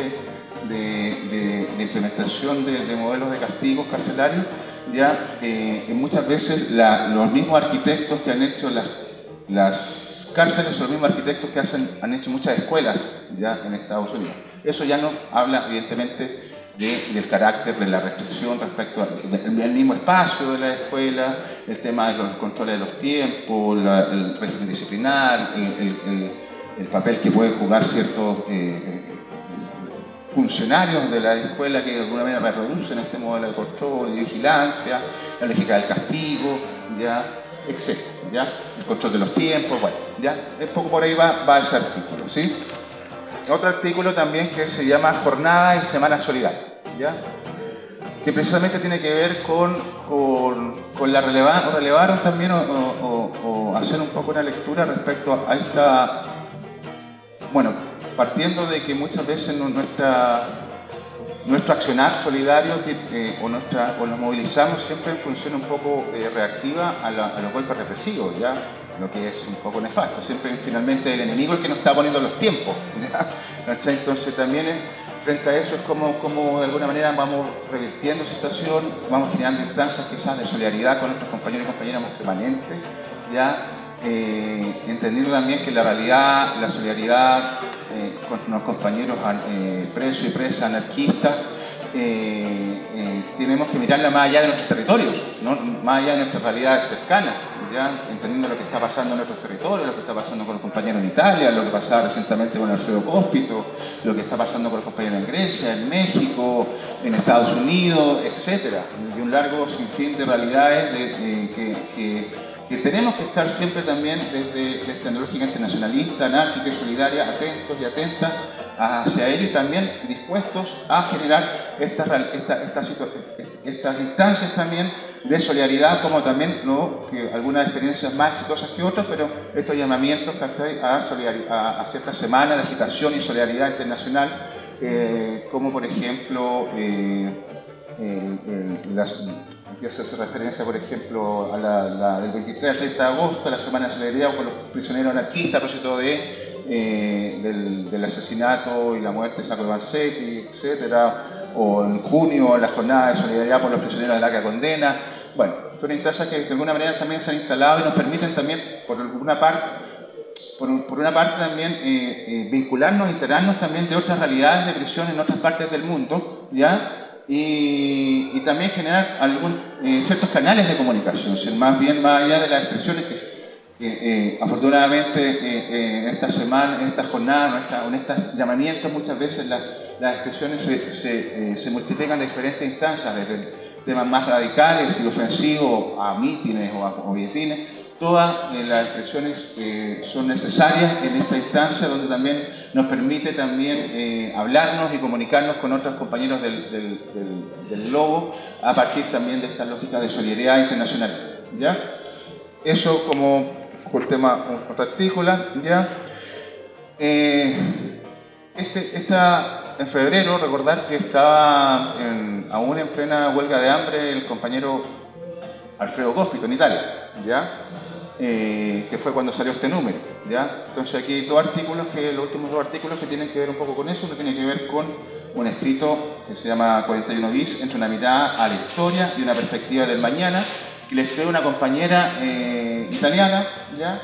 de implementación de modelos de castigos carcelarios, ya muchas veces los mismos arquitectos que han hecho las cárceles son los mismos arquitectos que han hecho muchas escuelas ya en Estados Unidos. Eso ya nos habla evidentemente del carácter de la restricción respecto al mismo espacio de la escuela, el tema de los controles de los tiempos, el régimen disciplinar, el papel que pueden jugar ciertos funcionarios de la escuela que de alguna manera reproducen este modelo de control y vigilancia, la lógica del castigo, ya, etc. ¿Ya? El control de los tiempos, bueno, ya, un poco por ahí va ese artículo, ¿sí? Otro artículo también que se llama Jornada y Semana Solidaria, ¿ya? Que precisamente tiene que ver con la relevaron también o hacer un poco una lectura respecto a esta, bueno, partiendo de que muchas veces nuestro accionar solidario o nos movilizamos siempre en función un poco reactiva a los golpes represivos, ¿ya? Lo que es un poco nefasto, siempre finalmente el enemigo el que nos está poniendo los tiempos, ¿ya? Entonces también frente a eso es como de alguna manera vamos revirtiendo situación, vamos generando instancias quizás de solidaridad con nuestros compañeros y compañeras más permanentes, ¿ya? Entendiendo también que la realidad, la solidaridad con los compañeros presos y presas anarquistas, tenemos que mirarla más allá de nuestros territorios, ¿no? Más allá de nuestras realidades cercanas, ¿ya? Entendiendo lo que está pasando en nuestros territorios, lo que está pasando con los compañeros en Italia, lo que pasaba recientemente con Alfredo Cospito, lo que está pasando con los compañeros en Grecia, en México, en Estados Unidos, etc. Y un largo sinfín de realidades que tenemos que estar siempre también desde esta lógica internacionalista, anárquica y solidaria, atentos y atentas hacia él y también dispuestos a generar estas instancias también de solidaridad, como también que algunas experiencias más exitosas que otras, pero estos llamamientos a ciertas semanas de agitación y solidaridad internacional, como por ejemplo aquí se hace referencia, por ejemplo, a la del 23 al 30 de agosto, la Semana de Solidaridad con los prisioneros anarquistas, a propósito del asesinato y la muerte de Sacco Vanzetti, etcétera, o en junio la jornada de solidaridad por los prisioneros de larga condena. Bueno, son instancias que de alguna manera también se han instalado y nos permiten también, por una parte también vincularnos, integrarnos también de otras realidades de prisión en otras partes del mundo, ¿ya? Y también generar ciertos canales de comunicación, más allá de las expresiones que afortunadamente en esta semana, en estas jornadas, en estos llamamientos, muchas veces las expresiones se multiplican de diferentes instancias, desde temas más radicales y ofensivos a mítines o boletines, todas las expresiones que son necesarias en esta instancia, donde también nos permite también hablarnos y comunicarnos con otros compañeros del Lobo a partir también de esta lógica de solidaridad internacional, ¿ya? Eso como el tema contraartícula, ¿ya? En febrero, recordar que estaba aún en plena huelga de hambre el compañero Alfredo Cospito en Italia, ¿ya? Que fue cuando salió este número, ¿ya? Entonces aquí hay los últimos dos artículos que tienen que ver un poco con eso. Uno tiene que ver con un escrito que se llama 41 bis, entre una mirada a la historia y una perspectiva del mañana, que le escribe una compañera italiana, ¿ya?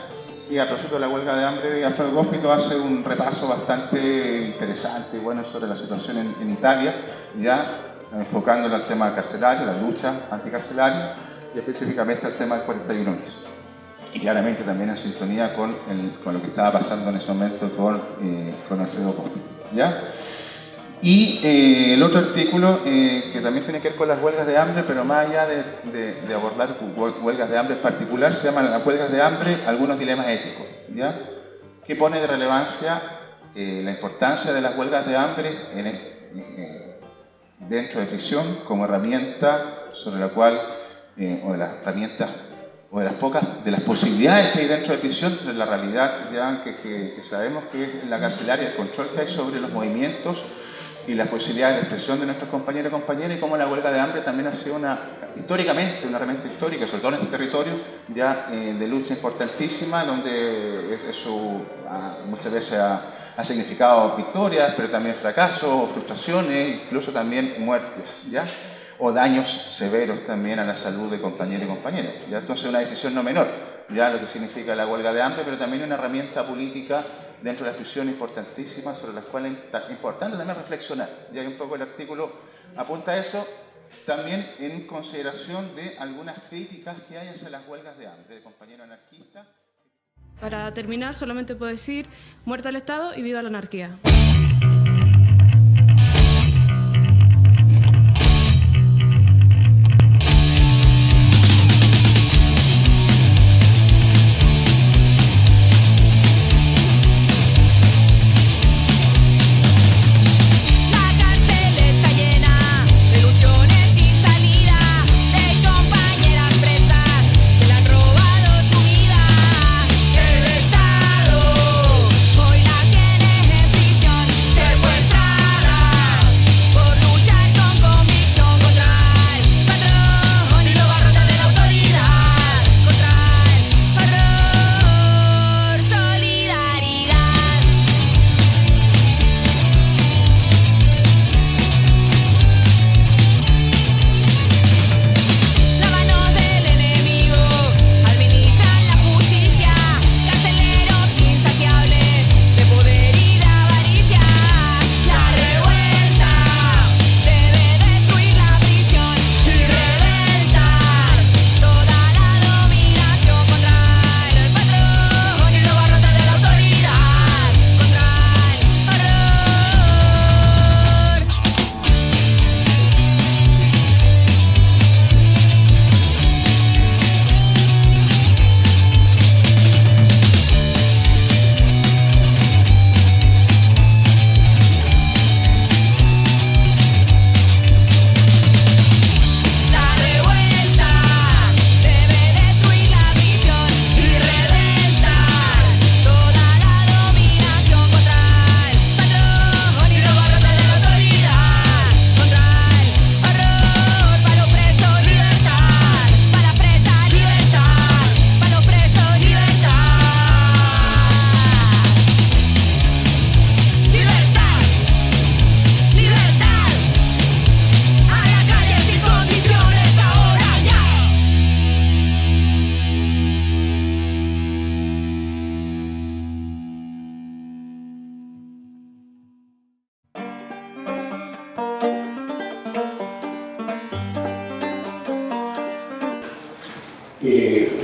Y a propósito de la huelga de hambre, Alfredo Cospito hace un repaso bastante interesante y bueno sobre la situación en Italia, ya enfocándolo al tema carcelario, la lucha anticarcelaria y específicamente al tema del 41 bis. Y claramente también en sintonía con lo que estaba pasando en ese momento con Alfredo Cospito, ¿ya? Y el otro artículo que también tiene que ver con las huelgas de hambre, pero más allá de abordar huelgas de hambre en particular, se llama las huelgas de hambre, algunos dilemas éticos, ¿ya? Que pone de relevancia la importancia de las huelgas de hambre dentro de prisión como herramienta sobre la cual, o de las herramientas, o de las posibilidades que hay dentro de prisión, de la realidad ya que sabemos que en la carcelaria, el control que hay sobre los movimientos y las posibilidades de expresión de nuestros compañeros y compañeras, y cómo la huelga de hambre también ha sido históricamente una herramienta histórica, sobre todo en este territorio, ya de lucha importantísima, donde eso muchas veces ha significado victorias, pero también fracasos, frustraciones, incluso también muertes, ¿ya? O daños severos también a la salud de compañeros y compañeras, ¿ya? Entonces una decisión no menor, ya lo que significa la huelga de hambre, pero también una herramienta política dentro de las prisiones importantísimas sobre las cuales es importante también reflexionar. Ya que un poco el artículo apunta a eso, también en consideración de algunas críticas que hay hacia las huelgas de hambre de compañeros anarquistas. Para terminar, solamente puedo decir muerte al Estado y viva la anarquía.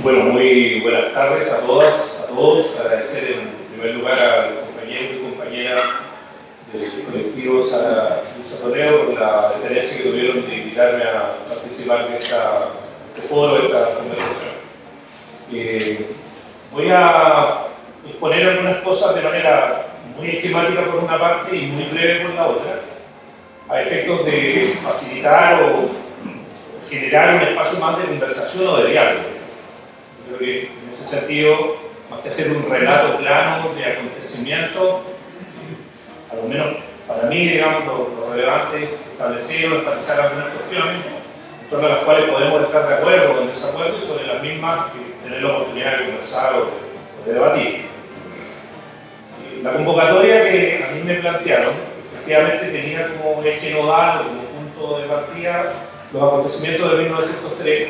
Bueno, muy buenas tardes a todas, a todos. Agradecer en primer lugar a los compañeros y compañeras del colectivo Sara Luzatoneo por la deferencia que tuvieron de invitarme a participar de este foro, de esta conversación. Voy a exponer algunas cosas de manera muy esquemática por una parte y muy breve por la otra, a efectos de facilitar o generar un espacio más de conversación o de diálogo. Creo que en ese sentido, más que hacer un relato plano de acontecimientos, a lo menos para mí, digamos, lo relevante es establecer o enfatizar algunas cuestiones en torno a las cuales podemos estar de acuerdo o en desacuerdo y sobre las mismas tener la oportunidad de conversar o de debatir. La convocatoria que a mí me plantearon, efectivamente tenía como eje nodal o como punto de partida los acontecimientos de 1903,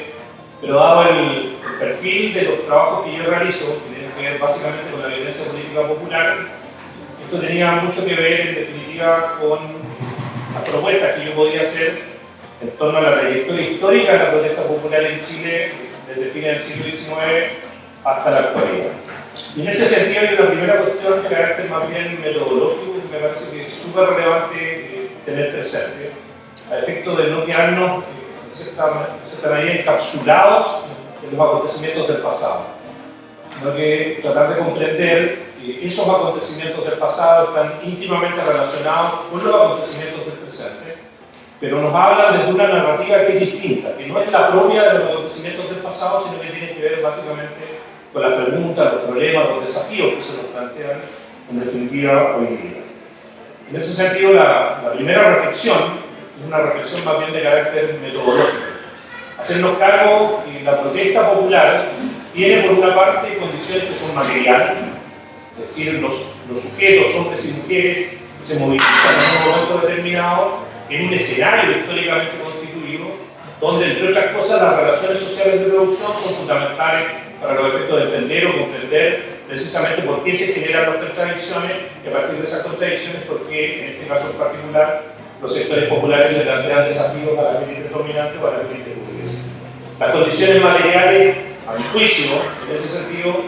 pero dado el perfil de los trabajos que yo realizo, que tienen que ver básicamente con la violencia política popular, esto tenía mucho que ver en definitiva con las propuestas que yo podía hacer en torno a la trayectoria histórica de la protesta popular en Chile desde fines del siglo XIX hasta la actualidad. Y en ese sentido hay una primera cuestión de carácter más bien metodológico que me parece que es súper relevante tener presente, a efecto de no quedarnos de cierta manera encapsulados en los acontecimientos del pasado, sino que tratar de comprender que esos acontecimientos del pasado están íntimamente relacionados con los acontecimientos del presente, pero nos hablan desde una narrativa que es distinta, que no es la propia de los acontecimientos del pasado, sino que tiene que ver básicamente con las preguntas, los problemas, los desafíos que se nos plantean en definitiva hoy día. En ese sentido, la primera reflexión es una reflexión más bien de carácter metodológico. Hacernos cargo que la protesta popular tiene por una parte condiciones que son materiales, es decir, los sujetos, hombres y mujeres, que se movilizan en un momento determinado en un escenario históricamente constituido, donde, entre otras cosas, las relaciones sociales de producción son fundamentales para los efectos de entender o comprender precisamente por qué se generan las contradicciones y a partir de esas contradicciones, por qué, en este caso en particular, los sectores populares le plantean desafíos a la élite dominante o a la élite burguesa. Las condiciones materiales, a mi juicio, en ese sentido,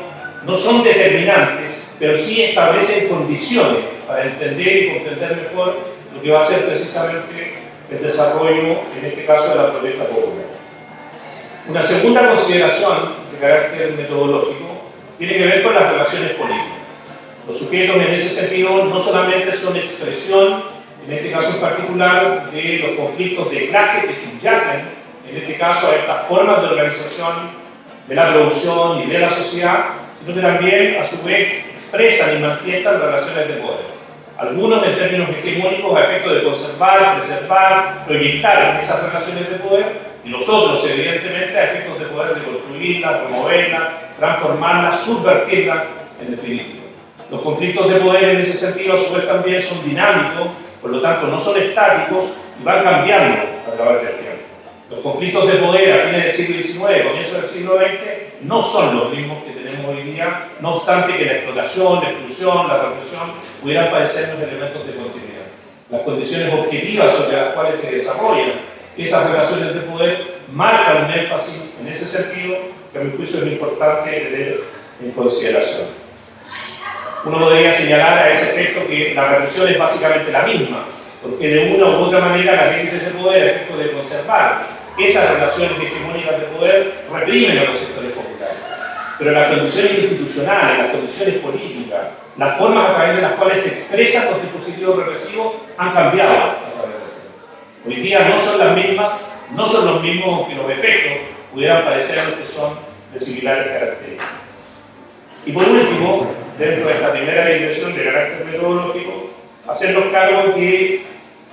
no son determinantes, pero sí establecen condiciones para entender y comprender mejor lo que va a ser precisamente el desarrollo, en este caso, de la protesta popular. Una segunda consideración de carácter metodológico tiene que ver con las relaciones políticas. Los sujetos en ese sentido no solamente son expresión, en este caso en particular, de los conflictos de clase que subyacen, en este caso a estas formas de organización de la producción y de la sociedad, sino que también a su vez expresan y manifiestan relaciones de poder. Algunos en términos hegemónicos a efecto de conservar, preservar, proyectar esas relaciones de poder, y los otros, evidentemente, a efectos de poder de construirla, promoverla, transformarla, subvertirla, en definitiva. Los conflictos de poder en ese sentido, a su vez, también son dinámicos, por lo tanto, no son estáticos y van cambiando a través del tiempo. Los conflictos de poder a fines del siglo XIX, comienzo del siglo XX, no son los mismos que tenemos hoy día, no obstante que la explotación, la exclusión, la represión pudieran parecernos elementos de continuidad. Las condiciones objetivas sobre las cuales se desarrollan esas relaciones de poder marcan un énfasis en ese sentido que a mi juicio es importante tener en consideración. Uno podría señalar a ese efecto que la represión es básicamente la misma, porque de una u otra manera las élites de poder, a efecto de conservar esas relaciones hegemónicas de poder, reprimen a los sectores populares. Pero las condiciones institucionales, las condiciones políticas, las formas a través de las cuales se expresan los dispositivos represivos han cambiado a través del tiempo. Hoy día no son las mismas, no son los mismos que los efectos pudieran parecernos que son de similares características. Y por último, dentro de esta primera dimensión de carácter metodológico, hacernos cargo de que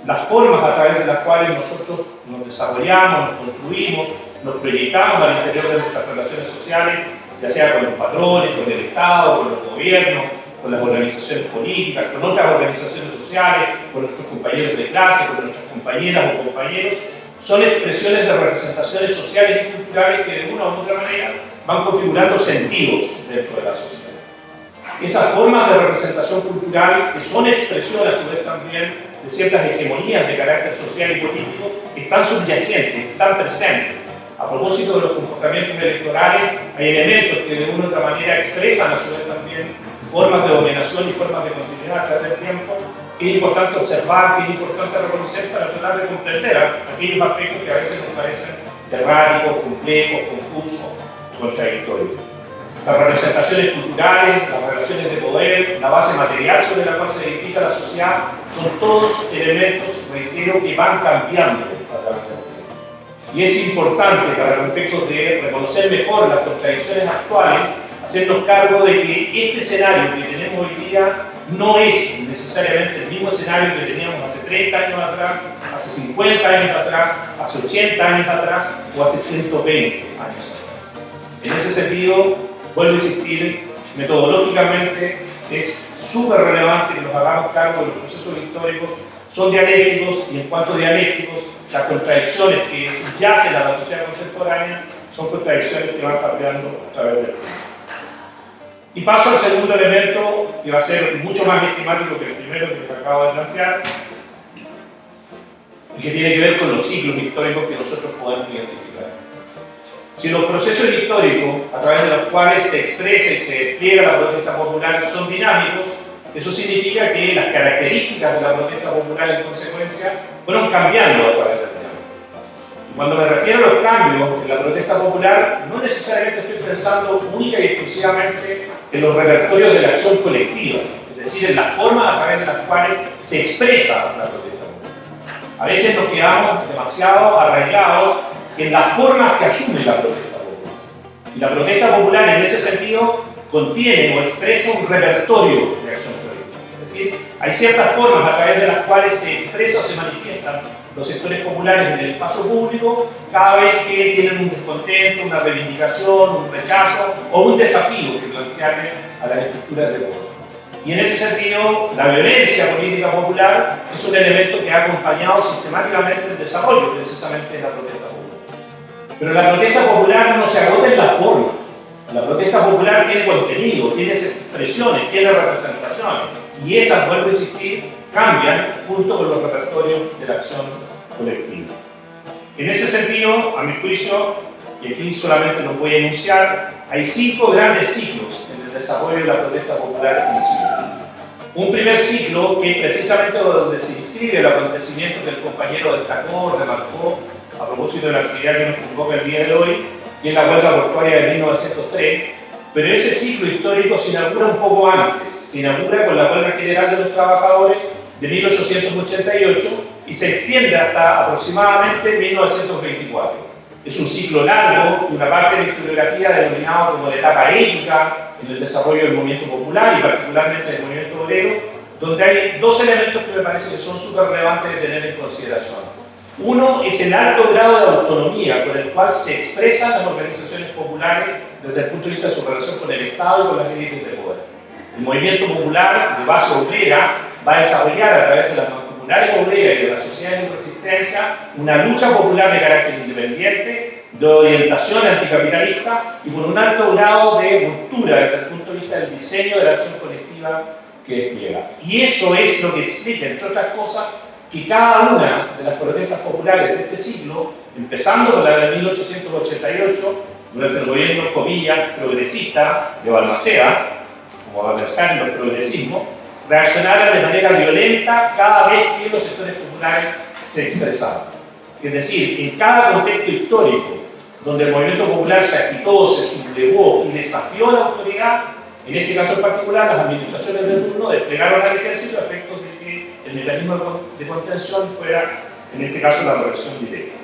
las formas a través de las cuales nosotros nos desarrollamos, nos construimos, nos proyectamos al interior de nuestras relaciones sociales, ya sea con los patrones, con el Estado, con los gobiernos, con las organizaciones políticas, con otras organizaciones sociales, con nuestros compañeros de clase, con nuestras compañeras o compañeros, son expresiones de representaciones sociales y culturales que de una u otra manera van configurando sentidos dentro de la sociedad. Esas formas de representación cultural, que son expresión a su vez también de ciertas hegemonías de carácter social y político, están subyacentes, están presentes. A propósito de los comportamientos electorales, hay elementos que de una u otra manera expresan a su vez también formas de dominación y formas de continuidad a través del tiempo, que es importante observar, que es importante reconocer para tratar de comprender aquellos aspectos que a veces nos parecen erráticos, complejos, confusos, contradictorios. Las representaciones culturales, las relaciones de poder, la base material sobre la cual se edifica la sociedad, son todos elementos, reitero, que van cambiando a través del tiempo. Y es importante, para los efectos de reconocer mejor las contradicciones actuales, hacernos cargo de que este escenario que tenemos hoy día no es necesariamente el mismo escenario que teníamos hace 30 años atrás, hace 50 años atrás, hace 80 años atrás o hace 120 años atrás. En ese sentido, vuelvo a insistir, metodológicamente es súper relevante que nos hagamos cargo de los procesos históricos, son dialécticos y en cuanto a dialécticos, las contradicciones que subyacen a la sociedad contemporánea son contradicciones que van cambiando a través del tiempo. Y paso al segundo elemento, que va a ser mucho más esquemático que el primero que les acabo de plantear, y que tiene que ver con los ciclos históricos que nosotros podemos identificar. Si los procesos históricos a través de los cuales se expresa y se despliega la protesta popular son dinámicos, eso significa que las características de la protesta popular en consecuencia fueron cambiando a través del tiempo. Y cuando me refiero a los cambios en la protesta popular, no necesariamente estoy pensando única y exclusivamente en los repertorios de la acción colectiva, es decir, en las formas a través de las cuales se expresa la protesta popular. A veces nos quedamos demasiado arraigados en las formas que asume la protesta popular. Y la protesta popular en ese sentido contiene o expresa un repertorio de acción colectiva. Es decir, hay ciertas formas a través de las cuales se expresa o se manifiestan los sectores populares en el espacio público cada vez que tienen un descontento, una reivindicación, un rechazo o un desafío que plantearle a las estructuras de poder. Y en ese sentido, la violencia política popular es un elemento que ha acompañado sistemáticamente el desarrollo precisamente de la protesta popular. Pero la protesta popular no se agota en la forma. La protesta popular tiene contenido, tiene expresiones, tiene representaciones. Y esas, vuelvo a insistir, cambian junto con los repertorios de la acción colectiva. En ese sentido, a mi juicio, y aquí solamente los voy a enunciar, hay 5 grandes ciclos en el desarrollo de la protesta popular en Chile. Un primer ciclo que es precisamente donde se inscribe el acontecimiento que el compañero destacó, remarcó, a propósito de la actividad que nos convoca el día de hoy, y es la huelga portuaria de 1903, pero ese ciclo histórico se inaugura un poco antes, se inaugura con la huelga general de los trabajadores de 1888 y se extiende hasta aproximadamente 1924. Es un ciclo largo, una parte de la historiografía denominado como la etapa épica en el desarrollo del movimiento popular y particularmente del movimiento obrero, donde hay 2 elementos que me parece que son súper relevantes de tener en consideración. Uno es el alto grado de autonomía con el cual se expresan las organizaciones populares desde el punto de vista de su relación con el Estado y con las élites de poder. El movimiento popular de base obrera va a desarrollar a través de las mancomunidades obreras y de las sociedades de resistencia una lucha popular de carácter independiente, de orientación anticapitalista y con un alto grado de ruptura desde el punto de vista del diseño de la acción colectiva que despliega. Y eso es lo que explica, entre otras cosas, que cada una de las protestas populares de este siglo, empezando con la de 1888, durante el gobierno, comillas, progresista de Balmaceda, como adversario del progresismo, reaccionaran de manera violenta cada vez que los sectores populares se expresaban. Es decir, en cada contexto histórico donde el movimiento popular se agitó, se sublevó y desafió a la autoridad, en este caso en particular, las administraciones de turno desplegaron al ejército a efectos de que el mecanismo de contención fuera, en este caso, la represión directa.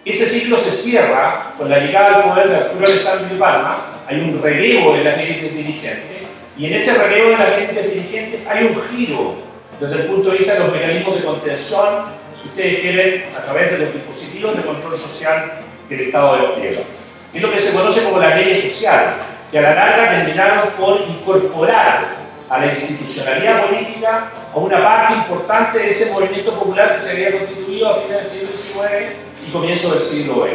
Ese ciclo se cierra con la llegada al poder de Arturo Alessandri Palma. Hay un relevo de las élites dirigentes, y en ese relevo de las élites dirigentes hay un giro desde el punto de vista de los mecanismos de contención, si ustedes quieren, a través de los dispositivos de control social del Estado de despliega. Es lo que se conoce como las leyes sociales, que a la larga terminaron por incorporar a la institucionalidad política a una parte importante de ese movimiento popular que se había constituido a finales del siglo XIX y comienzo del siglo XX.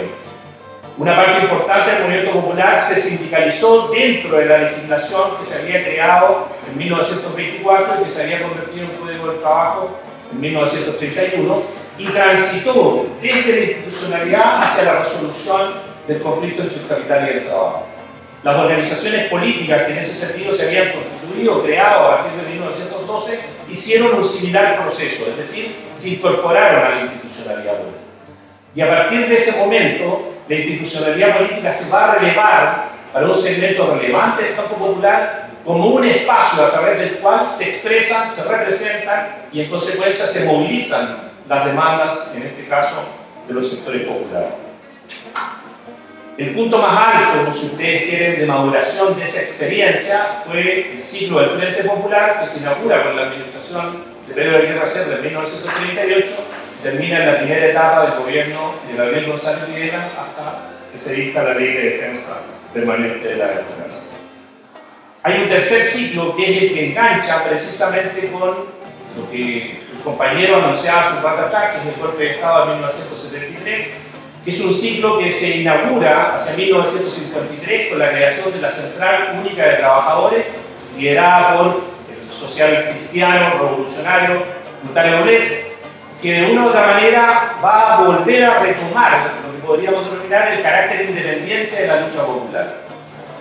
Una parte importante del movimiento popular se sindicalizó dentro de la legislación que se había creado en 1924 y que se había convertido en un Código del Trabajo en 1931 y transitó desde la institucionalidad hacia la resolución del conflicto entre el capital y el trabajo. Las organizaciones políticas que en ese sentido se habían constituido, creado a partir de 1912, hicieron un similar proceso, es decir, se incorporaron a la institucionalidad política. Y a partir de ese momento, la institucionalidad política se va a relevar para un segmento relevante del campo popular como un espacio a través del cual se expresan, se representan y en consecuencia se movilizan las demandas, en este caso, de los sectores populares. El punto más alto, si ustedes quieren, de maduración de esa experiencia fue el ciclo del Frente Popular, que se inaugura con la administración de Pedro Aguirre Cerda en 1938, termina en la primera etapa del gobierno de Gabriel González Videla hasta que se dicta la Ley de Defensa Permanente de la Democracia. Hay un tercer ciclo que es el que engancha precisamente con lo que el compañero anunciaba su parte atrás, que es el golpe de Estado de 1973, que es un ciclo que se inaugura hacia 1953 con la creación de la Central Única de Trabajadores, liderada por el social cristiano, revolucionario, Plutarco Blesa, que de una u otra manera va a volver a retomar lo que podríamos denominar el carácter independiente de la lucha popular.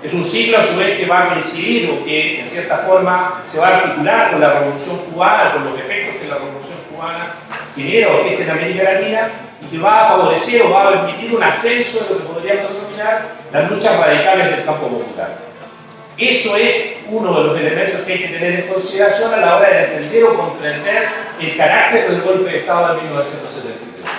Es un ciclo a su vez que va a coincidir o que en cierta forma se va a articular con la Revolución Cubana, con los efectos que la Revolución Cubana genera o gesta en América Latina, y que va a favorecer o va a permitir un ascenso de lo que podríamos denominar las luchas radicales del campo popular. Eso es uno de los elementos que hay que tener en consideración a la hora de entender o comprender el carácter del golpe de Estado de 1973.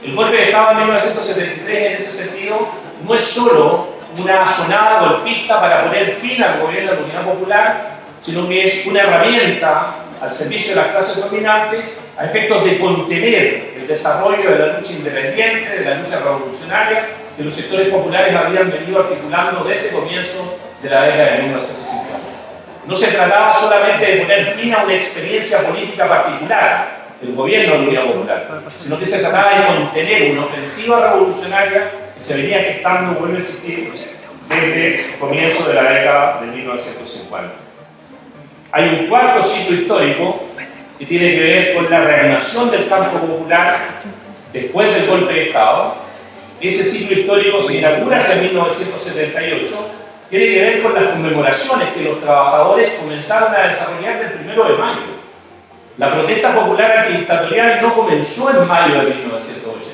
El golpe de Estado de 1973 en ese sentido no es solo una sonada golpista para poner fin al gobierno de la Unidad Popular, sino que es una herramienta al servicio de las clases dominantes a efectos de contener el desarrollo de la lucha independiente, de la lucha revolucionaria que los sectores populares habían venido articulando desde el comienzo de la década de 1950. No se trataba solamente de poner fin a una experiencia política particular del gobierno de la Unidad Popular, sino que se trataba de contener una ofensiva revolucionaria que se venía gestando, vuelve a existir, desde el comienzo de la década de 1950. Hay un cuarto ciclo histórico que tiene que ver con la reanimación del campo popular después del golpe de Estado. Ese ciclo histórico se inaugura hacia 1978, tiene que ver con las conmemoraciones que los trabajadores comenzaron a desarrollar del 1 de mayo. La protesta popular antidictatorial no comenzó en mayo de 1983.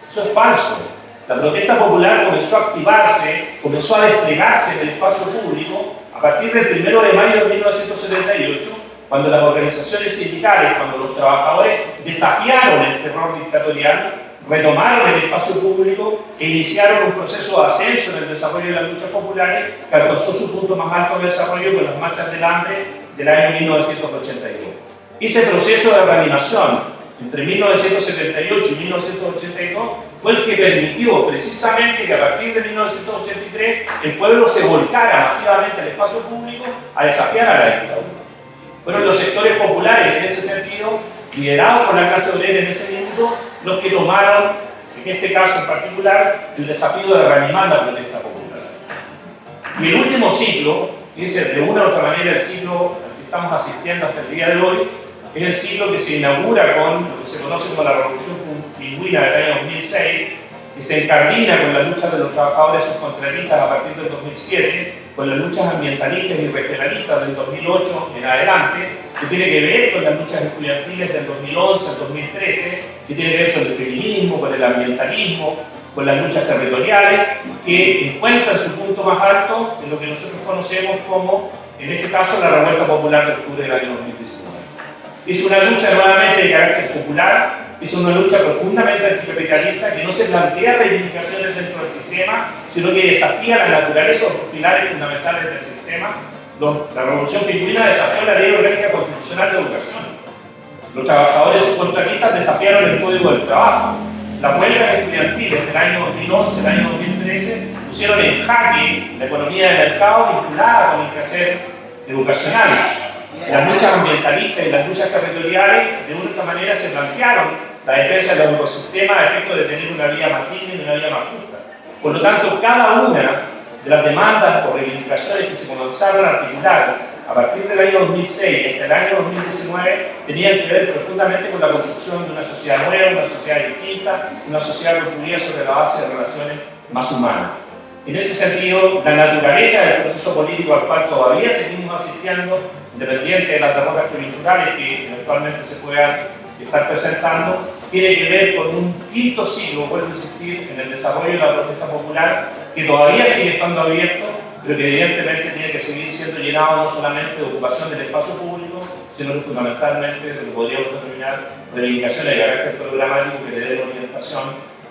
Eso es falso. La protesta popular comenzó a activarse, comenzó a desplegarse en el espacio público a partir del 1 de mayo de 1978, cuando las organizaciones sindicales, cuando los trabajadores desafiaron el terror dictatorial, retomaron el espacio público e iniciaron un proceso de ascenso en el desarrollo de las luchas populares que alcanzó su punto más alto de desarrollo con las marchas del hambre del año 1982. Ese proceso de reanimación entre 1978 y 1982 fue el que permitió precisamente que a partir de 1983 el pueblo se volcara masivamente al espacio público a desafiar a la dictadura. Fueron los sectores populares en ese sentido, liderados por la clase obrera en ese minuto, los que tomaron, en este caso en particular, el desafío de reanimar la protesta popular. Y el último ciclo, que es de una u otra manera el ciclo al que estamos asistiendo hasta el día de hoy, es el ciclo que se inaugura con lo que se conoce como la Revolución Pingüina del año 2006, que se encardina con las luchas de los trabajadores subcontratistas a partir del 2007, con las luchas ambientalistas y regionalistas del 2008 en adelante, que tiene que ver con las luchas estudiantiles del 2011 al 2013, que tiene que ver con el feminismo, con el ambientalismo, con las luchas territoriales, que encuentran su punto más alto en lo que nosotros conocemos como, en este caso, la Revuelta Popular de octubre del año 2019. Es una lucha nuevamente de carácter popular, es una lucha profundamente anticapitalista que no se plantea reivindicaciones dentro del sistema, sino que desafía la naturaleza o los pilares fundamentales del sistema. La Revolución Pingüina desafió la Ley Orgánica Constitucional de Educación. Los trabajadores subcontratistas desafiaron el Código del Trabajo. Las huelgas estudiantiles del año 2011 al año 2013 pusieron en jaque la economía de mercado vinculada con el quehacer educacional. Las luchas ambientalistas y las luchas territoriales, de una u otra manera, se plantearon la defensa del ecosistema a efecto de tener una vida más digna y una vida más justa. Por lo tanto, cada una de las demandas o reivindicaciones que se comenzaron a articular a partir del año 2006 hasta el año 2019 tenían que ver profundamente con la construcción de una sociedad nueva, una sociedad distinta, una sociedad construida sobre la base de relaciones más humanas. En ese sentido, la naturaleza del proceso político al cual todavía seguimos asistiendo, independiente de las derrotas coyunturales que eventualmente se puedan estar presentando, tiene que ver con un quinto siglo, vuelvo a insistir, en el desarrollo de la protesta popular, que todavía sigue estando abierto, pero que evidentemente tiene que seguir siendo llenado no solamente de ocupación del espacio público, sino que fundamentalmente de lo que podríamos denominar reivindicaciones de carácter programático que le den orientación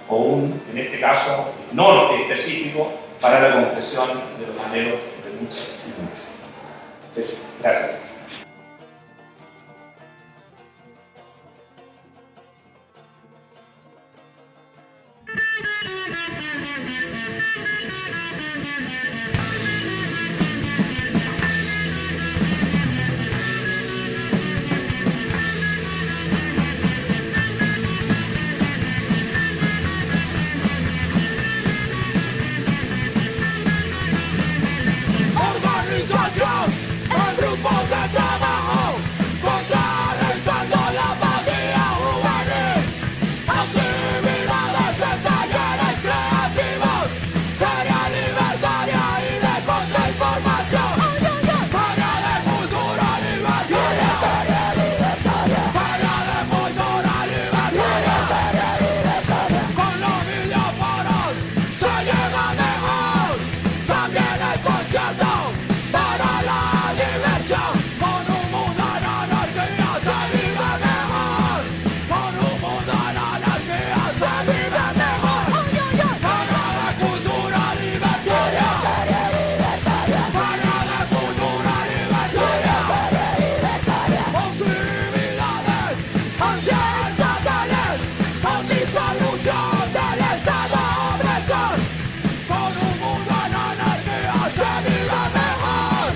o en este caso, norte específico para la concreción de los anhelos de muchas y muchos. Eso, gracias. En grupos de trabajo, contrarrestando la apatía juvenil, actividades en talleres creativos, feria libertaria y de contrainformación, feria de cultura libertaria, feria de cultura libertaria, con los videoforos se llega mejor, también el concierto. Con un mundo en anarquía se vive mejor. Con un mundo en anarquía se vive mejor. Feria de cultura libertaria. Feria de cultura libertaria. Actividades antiestatales, antidisolución del Estado opresor. Con un mundo en anarquía se vive mejor.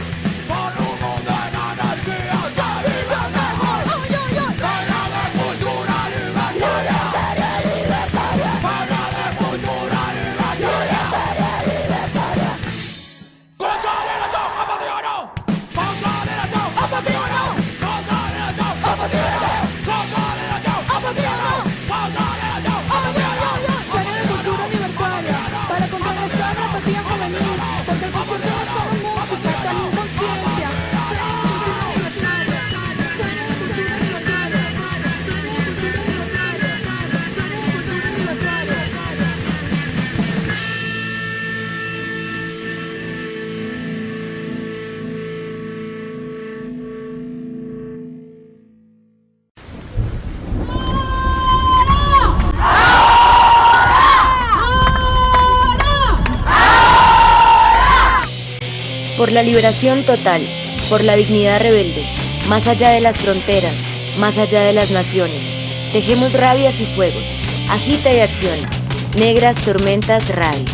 Para contrarrestar la apatía juvenil, porque el concierto no solo música, también conciencia. Por la liberación total, por la dignidad rebelde, más allá de las fronteras, más allá de las naciones. Tejemos rabias y fuegos, agita y acciona. Negras tormentas radio.